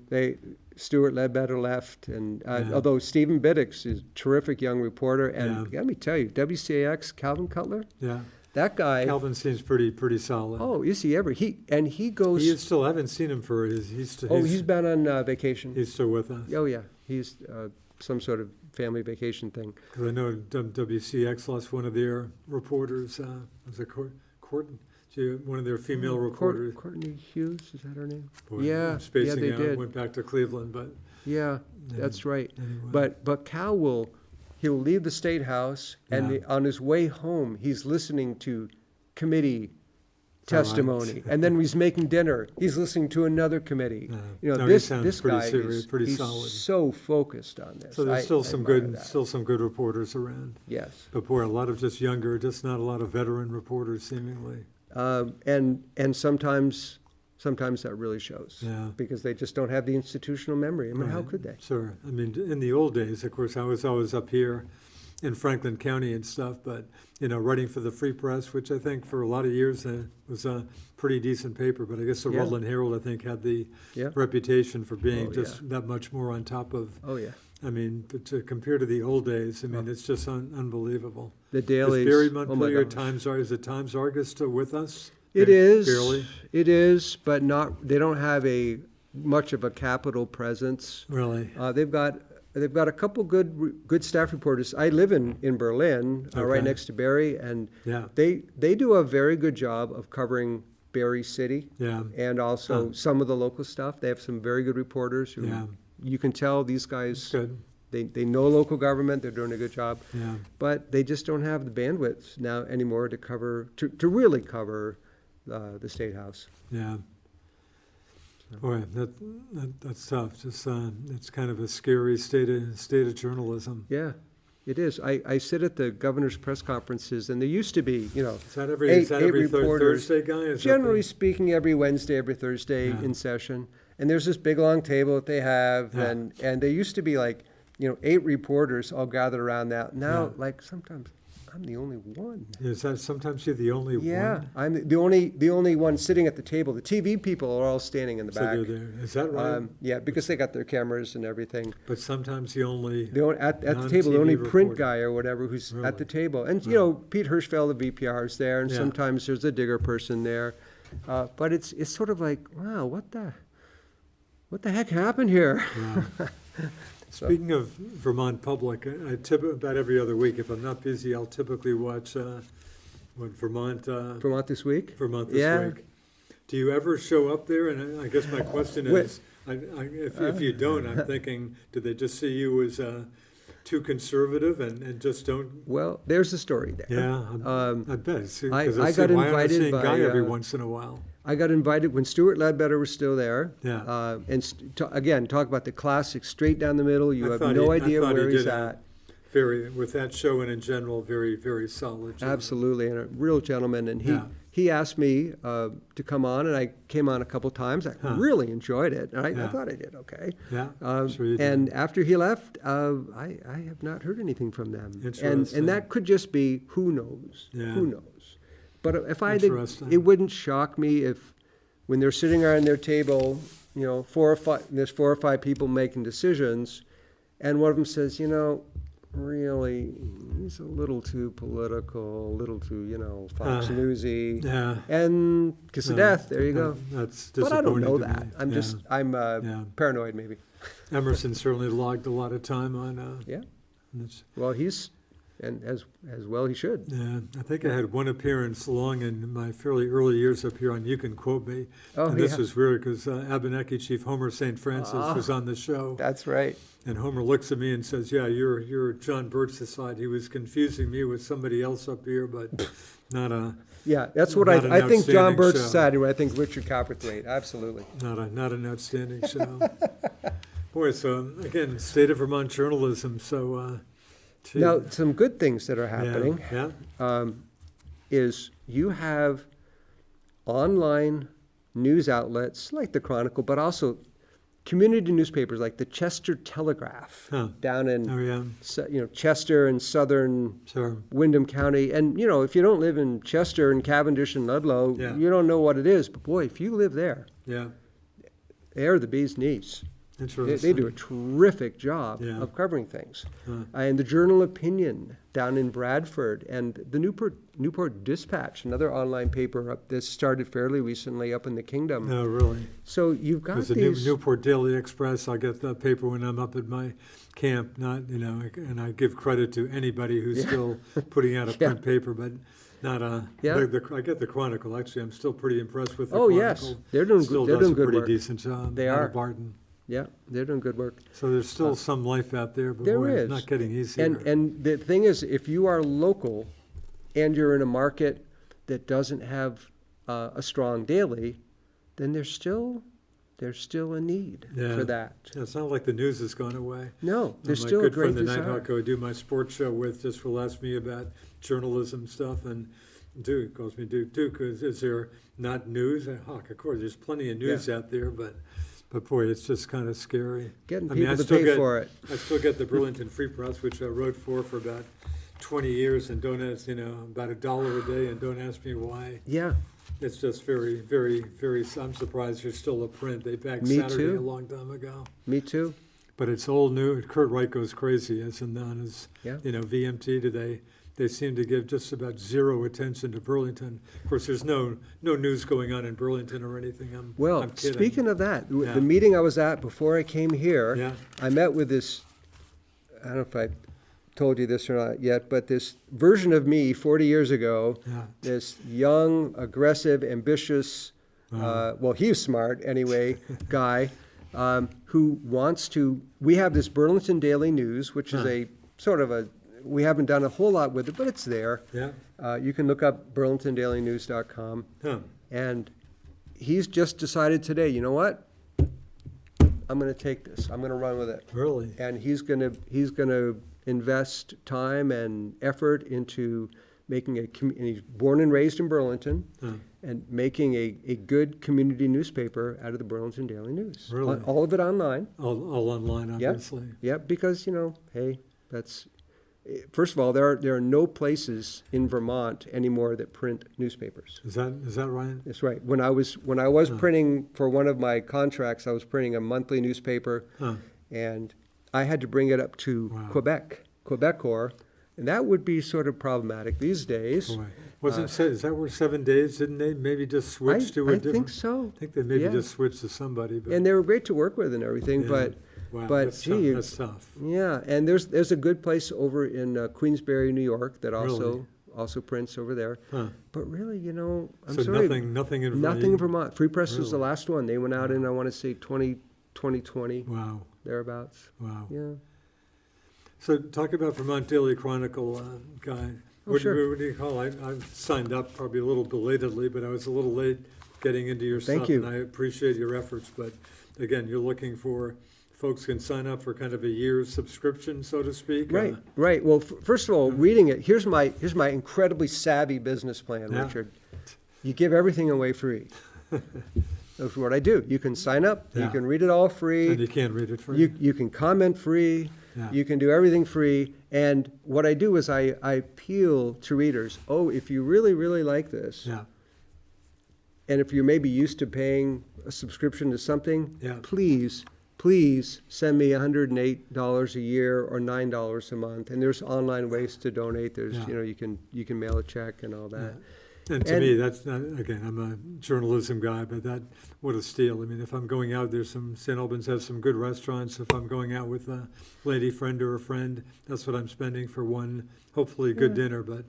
Stuart Ledbetter left, and Yeah. although Stephen Biddix is a terrific young reporter, and Yeah. let me tell you, WCAX, Calvin Cutler, Yeah. that guy. Calvin seems pretty solid. Oh, is he ever? He goes. He is still. I haven't seen him for his. He's been on vacation. he's still with us. Oh yeah, he's some sort of family vacation thing. Because I know WCX lost one of their reporters. Was it Courtney? One of their female reporters. Courtney Hughes, is that her name? Boy, Yeah, I'm spacing they out. did. Went back to Cleveland, but Yeah, that's right. anyway. But Cal he'll leave the State House, and Yeah. on his way home, he's listening to committee All right. testimony, and then he's making dinner. He's listening to another committee. Yeah. No, he sounds this pretty guy serious, is pretty he's solid. so focused on this. So there's I admire that. still some good reporters around. Yes, But boy, a lot of just younger, just not a lot of veteran reporters seemingly. and sometimes that really shows. Yeah. Because they just don't have the institutional memory. I mean, how Right. could they? Sure. I mean, in the old days, of course, I was always up here in Franklin County and stuff, but, writing for the Free Press, which I think for a lot of years was a pretty decent paper, but I guess the Yeah. Rutland Herald, I think, had the Yeah. reputation for being Oh, just yeah. that much more on top of, Oh yeah. I mean, but to compare to the old days, I mean, it's just unbelievable. The Is dailies. Barry oh my Montpelier gosh. is it Times Argus still with us? It is. Barely? It is, but not. They don't have much of a capital presence. Really? They've got a couple good staff reporters. I live in Berlin, right Okay. next to Barry, and Yeah. they do a very good job of covering Barry City Yeah. and also Huh. some of the local stuff. They have some very good reporters who Yeah. you can tell these It's guys. good. They know local government. They're doing a good job. Yeah. But they just don't have the bandwidth now anymore to really cover the State House. Yeah. Boy, that's tough. Just it's kind of a scary state of journalism. Yeah, it is. I sit at the governor's press conferences, and there used to be, Is that every eight reporters. Thursday, guy? Is that Generally speaking, every Wednesday, every Thursday Yeah. in session. And there's this big long table that they have, Yeah. and there used to be 8 reporters all gathered around that. Now, Yeah. sometimes I'm the only one. Is that sometimes you're the only Yeah, one? I'm the only one sitting at the table. The TV people are all standing in the So back. they're there. Is that right? Yeah, because they got their cameras and everything. But sometimes the only At the table, the non-TV only print reporter. guy or whatever who's at the Really? table. And, you know, Pete Hirschfeld, the VPR, is there, and Yeah. sometimes there's a digger person there. But it's sort of like, wow, what the heck happened here? Wow. Speaking of Vermont Public, I about every other week, if I'm not busy, I'll typically watch Vermont Vermont This Week? Vermont This Yeah. Week. Do you ever show up there? And I guess my question is, if you don't, I'm thinking, do they just see you as too conservative and just don't? Well, there's the story there. Yeah, I bet. I Because got why aren't I invited seeing by, Guy every once in a while? I got invited when Stuart Ledbetter was still there. Yeah. Again, talk about the classic, straight down the middle. You I have thought no I idea thought where he's did at. with that show and in general, very, very solid job. Absolutely, and a real gentleman. And Yeah. he asked me to come on, and I came on a couple times. I really enjoyed it, and I Yeah. thought I did okay. Yeah, sure you did. And after he left, I have not heard anything from them. Interesting. And that could just be, who knows? Yeah. Who knows? But if I did, Interesting. it wouldn't shock me if, when they're sitting around their table, you know, there's 4 or 5 people making decisions, and one of them says, you know, really, he's a little too political, a little too, you know, Fox Newsy. Yeah. And kiss of death, there you go. That's But I don't disappointing know to that. me. I'm paranoid maybe. Emerson certainly logged a lot of time on. Yeah. This. Well, and as well he should. Yeah, I think I had one appearance long in my fairly early years up here on You Can Quote Me. Oh, And this yeah. was weird because Abenaki Chief Homer St. Francis was on the show. That's right. And Homer looks at me and says, yeah, you're John Birch's side. He was confusing me with somebody else up here, but not a Yeah, that's what Not an I think John outstanding Birch show. said, and I think Richard Cowperthwait, absolutely. not an outstanding show. Boy, so again, state of Vermont journalism. So gee. Now, some good things that are Yeah, happening yeah. is you have online news outlets like the Chronicle, but also community newspapers like the Chester Telegraph down in Oh yeah, Chester and southern sure. Windham County. And, you know, if you don't live in Chester and Cavendish and Ludlow, Yeah. you don't know what it is. But, boy, if you live there, Yeah, they're the bee's knees. interesting. They do a terrific job Yeah. of covering things. Huh. And the Journal Opinion down in Bradford, and the Newport Dispatch, another online paper up this started fairly recently up in the Kingdom. No, really. So you've got Because the these. Newport Daily Express, I get the paper when I'm up at my camp, and I give credit to anybody who's still putting out a Yeah. print paper, but not a, Yeah. I get the Chronicle, actually, I'm still pretty impressed with the Oh, Chronicle. yes. They're doing good- Still they're does doing a good pretty work. decent job. They out are. of Barton. Yeah, they're doing good work. So there's still some life out there, but There boy, is. it's not getting easier. And the thing is, if you are local and you're in a market that doesn't have a strong daily, then there's still a need Yeah. for that. It's not like the news has gone away. No, there's My still a good great friend, the desire. Nighthawk, who I do my sports show with, just will ask me about journalism stuff, and Duke calls me Duke, is there not news? Hawk, of course, there's plenty of news out there, but boy, it's just kind of scary. Getting I mean, people I to still pay get- for it. I still get the Burlington Free Press, which I wrote for about 20 years, and don't ask, about $1 a day, and don't ask me why. Yeah, It's just very, very, very, I'm surprised there's still a print. They backed Me Saturday too. a long time ago. me too. But it's old news. Kurt Wright goes crazy, as in on his, Yeah. VMT today. They seem to give just about zero attention to Burlington. Of course, there's no news going on in Burlington or anything. Well, I'm kidding. speaking of that, Yeah. the meeting I was at before I came here, Yeah. I met with this, I don't know if I told you this or not yet, but this version of me 40 years ago, Yeah. this young, aggressive, ambitious, well, he's smart anyway, guy, who wants to, we have this Burlington Daily News, which is a sort of we haven't done a whole lot with it, but it's there. Yeah. You can look up burlingtondailynews.com. Huh. And he's just decided today, you know what? I'm going to take this. I'm going to run with it. Really? And he's going to invest time and effort into making and he's born and raised in Burlington, and making a good community newspaper out of the Burlington Daily News. Really? All of it online. All online, Yep. obviously. Yep, because, hey, that's first of all, there are no places in Vermont anymore that print newspapers. Is that right? That's right. When I was printing for one of my contracts, I was printing a monthly newspaper, and I had to bring it up to Quebecor, and that would be sort of problematic these days. Boy. Is that where 7 days, didn't they maybe just switch to a different? I think so. I think they maybe just switched to somebody. But, and they were great to work with and everything, yeah. but That's gee, tough. That's tough. yeah. And there's a good place over in Queensbury, New York, that also prints over there. Huh. But really, I'm So sorry, nothing in nothing in Vermont. Free Press was the Really? last one. They went out in, I want to say 2020, Wow. thereabouts. Wow. Yeah. So talk about Vermont Daily Chronicle, Guy. Oh, sure. What do you call it? I signed up probably a little belatedly, but I was a little late getting into your Thank stuff. you. And I appreciate your efforts. But again, you're looking for folks can sign up for kind of a year's subscription, so to speak. Right, right. Well, first of all, reading it, here's my incredibly savvy business plan, Yeah. Richard. You give everything away free. That's what I do. You can sign up, you Yeah. can read it all free. And you can't read it free. You can comment free. Yeah. You can do everything free. And what I do is I appeal to readers. Oh, if you really, really like this, Yeah. and if you're maybe used to paying a subscription to something, Yeah. please send me $108 a year or $9 a month. And there's online ways to donate. There's, Yeah. you can mail a check and all that. And to me, that's not, again, I'm a journalism guy, but what a steal. I mean, if I'm going out, St. Albans has some good restaurants. If I'm going out with a lady friend or a friend, that's what I'm spending for one, hopefully good dinner, but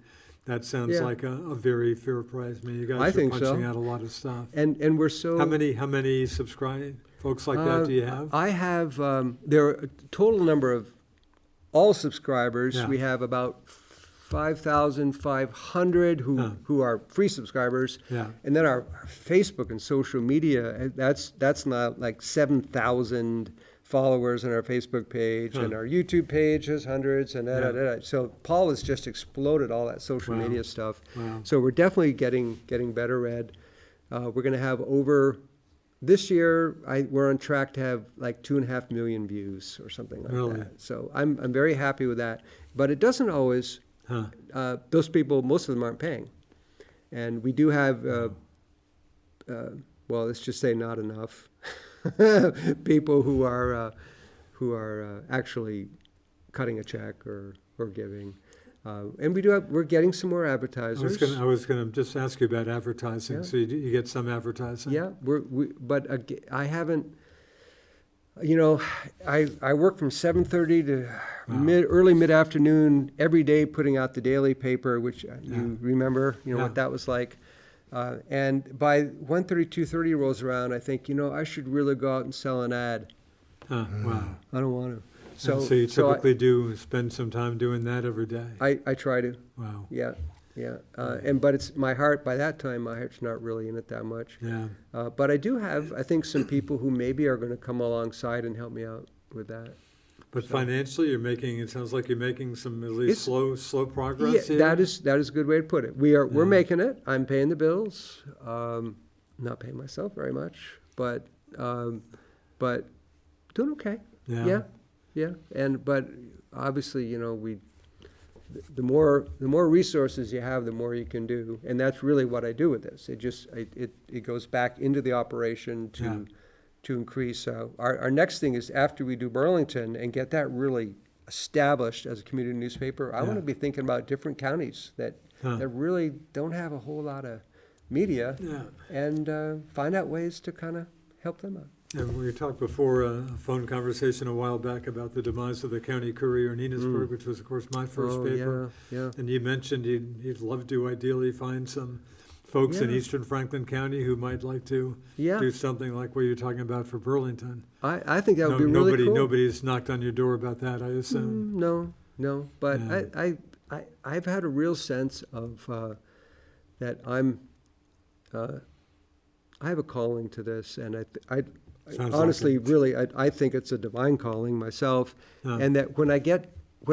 that sounds Yeah. like a very fair price. I mean, you guys I are think so. punching out a lot of stuff. And we're so... How many subscribing folks like that do you have? I have, there are a total number of all subscribers. Yeah. We have about 5,500 who are free subscribers. Yeah. And then our Facebook and social media, that's not like 7,000 followers on our Facebook page, and our YouTube page has hundreds, and So Paul has just exploded all that social Wow. media stuff. Wow. So we're definitely getting better read. We're going to have this year, we're on track to have like 2.5 million views or something like Really? that. So I'm very happy with that. But it doesn't always. Those people, most of them aren't paying, and we do have. Well, let's just say not enough people who are actually cutting a check or giving. And we're getting some more advertisers. I was going to just ask you about advertising. Yeah. So you get some advertising? Yeah, but I haven't. I work from 7:30 to early mid-afternoon every day, putting out the daily paper, which you remember, what that was like. And by 1:30, 2:30 rolls around, I think, I should really go out and sell an ad. Wow. I don't want to. So you typically do spend some time doing that every day? I try to. Wow. Yeah. Yeah, but it's my heart. By that time, my heart's not really in it that much. Yeah. But I do have, I think, some people who maybe are going to come alongside and help me out with that. But financially, it sounds like you're making some at least slow progress Yeah, here? that is a good way to put it. We're making it. I'm paying the bills. Not paying myself very much, but doing okay. Yeah. Yeah. But obviously, the more resources you have, the more you can do, and that's really what I do with this. It goes back into the operation to increase. Our next thing is, after we do Burlington and get that really established as a community newspaper, I want to be thinking about different counties that really don't have a whole lot of media, and find out ways to kind of help them out. And we talked before, a phone conversation a while back about the demise of the County Courier in Enosburg, which was, of course, my first paper. Yeah. And you mentioned you'd love to ideally find some folks in eastern Franklin County who might like to do something like what you're talking about for Burlington. I think that would be really cool. Nobody's knocked on your door about that, I assume. No. But I've had a real sense of that I have a calling to this, and I honestly, really, I think it's a divine calling myself, and that when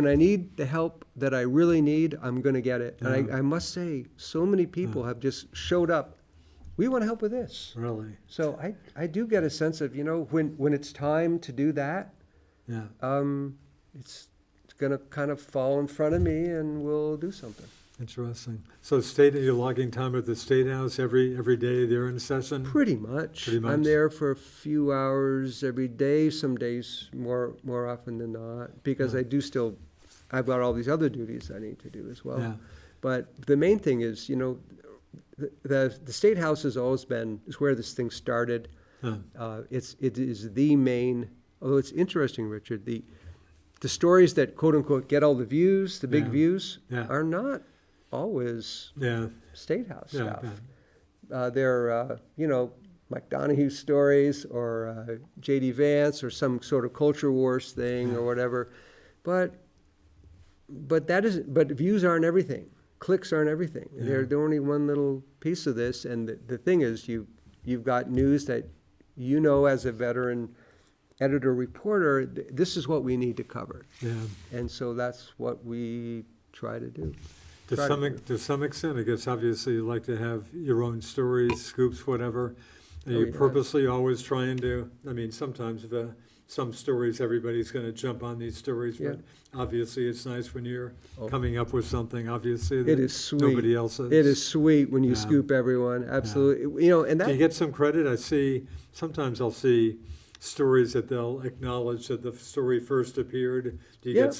I need the help that I really need, I'm going to get it. And I must say, so many people have just showed up. We want to help with this. Really? So I do get a sense of, when it's time to do that, it's going to kind of fall in front of me and we'll do something. Interesting. So you're logging time at the State House every day they're in session? Pretty much. Pretty much. I'm there for a few hours every day, some days more often than not, because Yeah. I've got all these other duties I need to do as well. Yeah. But the main thing is, the State House has always is where this thing started. Huh. It is the main, although it's interesting, Richard, the stories that quote unquote get all the views, the big Yeah. views, Yeah. are not always Yeah. State House Yeah. stuff. Yeah. They're, Mike Donahue stories or J.D. Vance or some sort of culture wars thing Yeah. or whatever. But views aren't everything. Clicks aren't everything. Yeah. They're only one little piece of this. And the thing is, you've got news that as a veteran editor reporter, this is what we need to cover. Yeah. And so that's what we try to do. To some extent, I guess obviously you like to have your own stories, scoops, whatever. Are you yeah. purposely always trying to, sometimes some stories, everybody's going to jump on these stories, but obviously it's nice when you're coming up with something, obviously, It that is sweet. nobody else is. It is sweet when you Yeah. scoop everyone. Absolutely. And Do you that, get some credit? Sometimes I'll see stories that they'll acknowledge that the story first appeared. Do you Yeah. get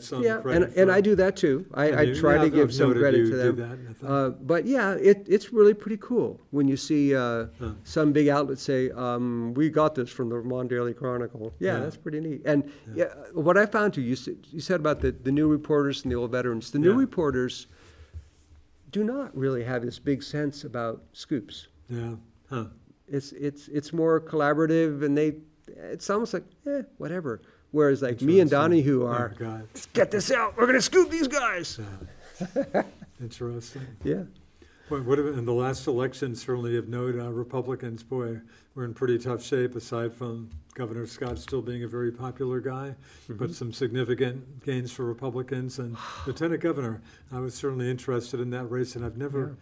some yeah, credit? and I do that too. I try to give some credit to them. But yeah, it's really pretty cool when you see some big outlet say, we got this from the Vermont Daily Chronicle. Yeah, Yeah. that's pretty neat. And what I found too, you said about the new reporters and the old veterans. The new Yeah. reporters do not really have this big sense about scoops. Yeah. Huh. It's more collaborative, and it's almost like whatever. Whereas like me and Donahue are, Oh, God. let's get this out. We're gonna scoop these guys. Yeah. Interesting. Yeah. In the last election, certainly of note, Republicans, boy, were in pretty tough shape, aside from Governor Scott still being a very popular guy, but some significant gains for Republicans. And Lieutenant Governor, I was certainly interested in that race, and I've never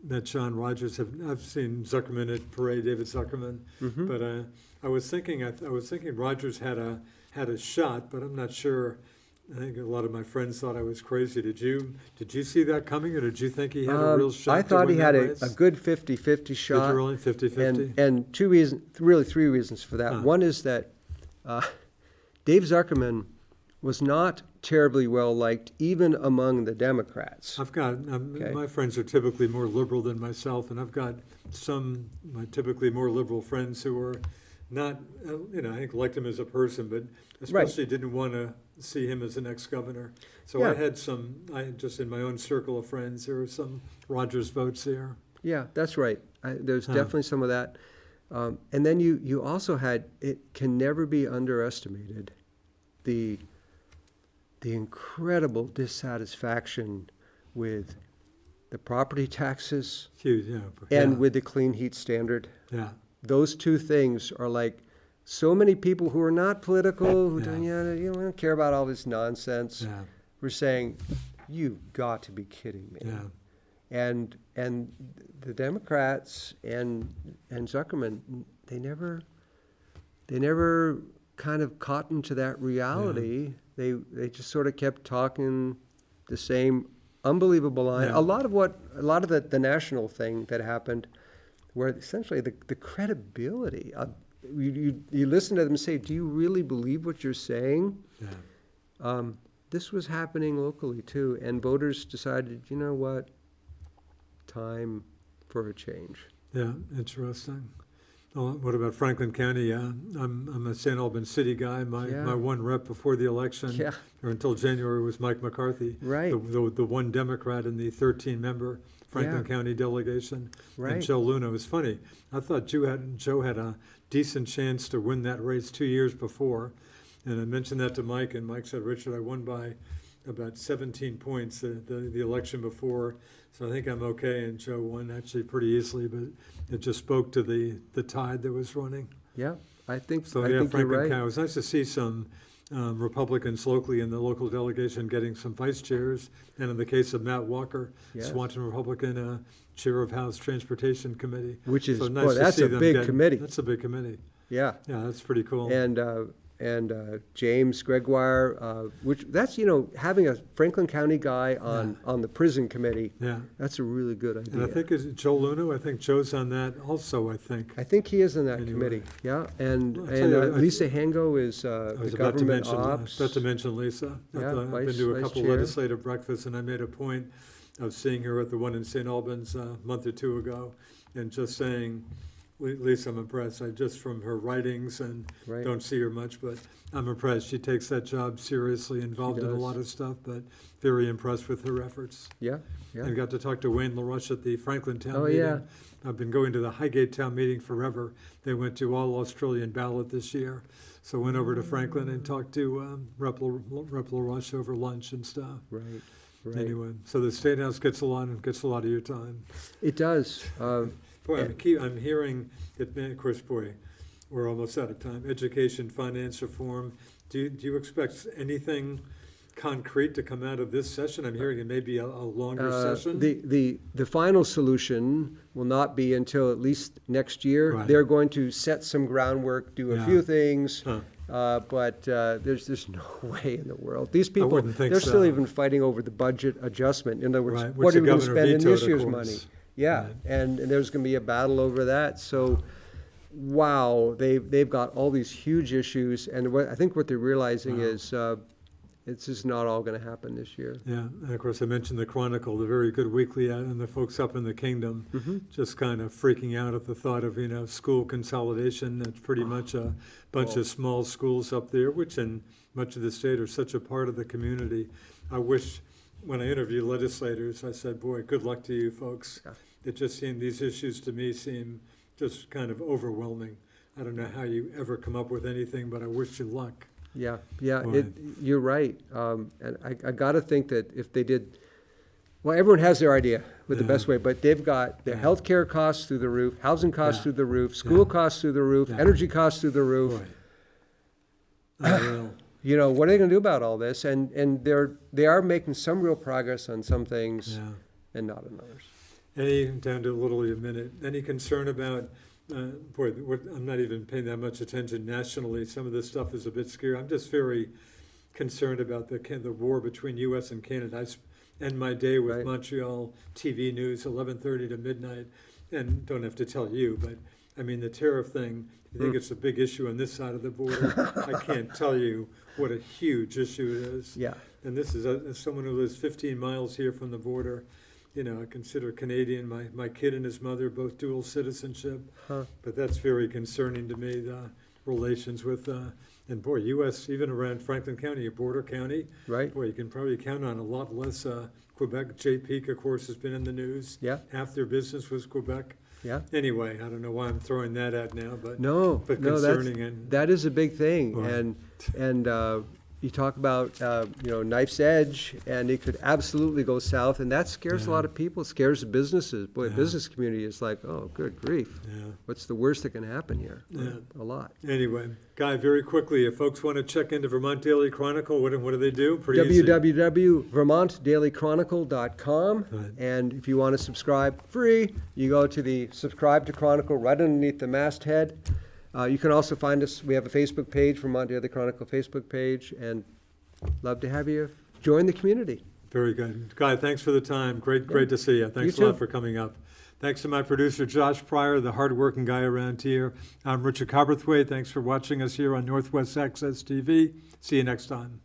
met John Rogers. I've seen Zuckerman at Parade, David Zuckerman, but I was thinking Rogers had a shot, but I'm not sure. I think a lot of my friends thought I was crazy. Did you see that coming, or did you think he had a real shot? I thought to he win had that a race? good 50-50 shot. Did you really 50-50? And three reasons for that. Huh. One is that Dave Zuckerman was not terribly well liked even among the Democrats. I've got my friends are typically more liberal than myself, and I've got some my typically more liberal friends who are not, I think liked him as a person, but especially didn't want to see him as an ex-governor. So Yeah. I just in my own circle of friends, there were some Rogers votes there. Yeah, that's right. There's definitely some of that. And then you also had, it can never be underestimated, the incredible dissatisfaction with the property taxes Huge, and with the clean heat standard. yeah, Those two things are like so many people who are not political, who Yeah. don't care about all this nonsense. yeah, We're saying, you've got to be kidding me. yeah, And the Democrats and Zuckerman, they never kind of cottoned to that reality. They just sort of kept talking the same unbelievable line. Yeah. A lot of the national thing that happened, where essentially the credibility of, you listen to them say, do you really believe what you're saying? yeah. This was happening locally too, and voters decided, you know what, time for a change. Yeah, interesting. Oh, what about Franklin County? I'm a St. Albans City guy. My one rep before the election, or until January, was Mike McCarthy, Right. the one Democrat in the 13-member Franklin County delegation. Right. And Joe Luna. It was funny. I thought Joe had a decent chance to win that race 2 years before, and I mentioned that to Mike, and Mike said, "Richard, I won by about 17 points the election before, so I think I'm okay." And Joe won actually pretty easily, but it just spoke to the tide that was running. Yeah, I think So I think you're Franklin right. County. It was nice to see some Republicans locally in the local delegation getting some vice chairs, and in the case of Matt Walker, Yes. Swanton Republican, chair of House Transportation Committee. Which is, So boy, to that's see a them big committee. That's a big committee. Yeah, Yeah, that's pretty cool. and James Gregoire, which that's, having a Franklin County guy on the prison committee. Yeah. That's a really good And idea. I think, is it Joe Luna? I think Joe's on that also, I think. I think he is in that Anyway. committee, yeah. And, Well, I'll tell you, Lisa Hango is I the was about to government mention, ops. Lisa. Yeah, I've been vice- to a vice couple chair. legislative breakfasts, and I made a point of seeing her at the one in St. Albans a month or two ago, and just saying, Lisa, I'm impressed. I just from her writings, and Right. don't see her much, but I'm impressed. She takes that job seriously, involved in a does. lot of stuff, but very impressed with her efforts. Yeah, yeah. And got to talk to Wayne LaRush at the Franklin Town Oh, meeting. yeah. I've been going to the Highgate Town meeting forever. They went to all Australian ballot this year. So went over to Franklin and talked to Rep. LaRush over lunch and stuff. Right, right. Anyway, so the State House gets a lot of your time. It does. Boy, I'm hearing that, man, of course, boy, we're almost out of time. Education, finance reform. Do you expect anything concrete to come out of this session? I'm hearing it may be a longer session. The final solution will not be until at least next year. Right. They're going to set some groundwork, do a Yeah. few things, Huh. but there's no way in the world. These people, wouldn't think they're so. still even fighting over the budget adjustment. In other words, Right, which what are the we going to governor spend in vetoed, this of year's course. money? Yeah, Right. and there's going to be a battle over that. So, wow, they've got all these huge issues, and I think what they're realizing Wow. is it's just not all going to happen this year. Yeah, and of course I mentioned the Chronicle, the very good weekly ad, and the folks up in the Kingdom just kind of freaking out at the thought of, school consolidation. It's pretty much a bunch of small schools up there, which in much of the state are such a part of the community. I wish, when I interview legislators, I said, boy, good luck to you folks. Yeah. It just seemed, these issues to me seem just kind of overwhelming. I don't know how you ever come up with anything, but I wish you luck. Yeah, Boy. you're right. And I got to think that if they did, well, everyone has their idea with the Yeah. best way, but they've got their Yeah. healthcare costs through the roof, housing costs Yeah. through the roof, school Yeah. costs through the roof, Yeah. energy costs through the roof. Boy. Unreal. What are they going to do about all this? And they are making some real progress on some things Yeah. and not on others. Down to literally a minute, any concern about, I'm not even paying that much attention nationally. Some of this stuff is a bit scary. I'm just very concerned about the war between U.S. and Canada. I end my day with Right. Montreal TV news, 11:30 to midnight, and don't have to tell you, but I mean, the tariff thing, I think it's a big issue on this side of the border. I can't tell you what a huge issue it is. Yeah, And this is, as someone who lives 15 miles here from the border, I consider Canadian, my kid and his mother, both dual citizenship. Huh. But that's very concerning to me, the relations with, and boy, U.S., even around Franklin County, a border county, right? boy, you can probably count on a lot less. Quebec, J-Peak, of course, has been in the news. Yeah, Half their business was Quebec. yeah. Anyway, I don't know why I'm throwing that out now, but No, concerning. And that is a big thing. Right. And you talk about, knife's edge, and it could absolutely go south, and that scares a Yeah. lot of people, scares the businesses. Boy, Yeah. business community is like, oh, good grief. yeah. What's the worst that can happen here? Yeah. A lot. Anyway, Guy, very quickly, if folks want to check into Vermont Daily Chronicle, what do they do? Pretty easy. www.vermontdailychronicle.com. Right. And if you want to subscribe free, you go to the subscribe to Chronicle right underneath the masthead. You can also find us, we have a Facebook page, Vermont Daily Chronicle Facebook page, and love to have you join the community. Very good. Guy, thanks for the time. Great to see you. Thanks You a lot too. for coming up. Thanks to my producer, Josh Pryor, the hardworking guy around here. I'm Richard Cowperthwait. Thanks for watching us here on Northwest Access TV. See you next time.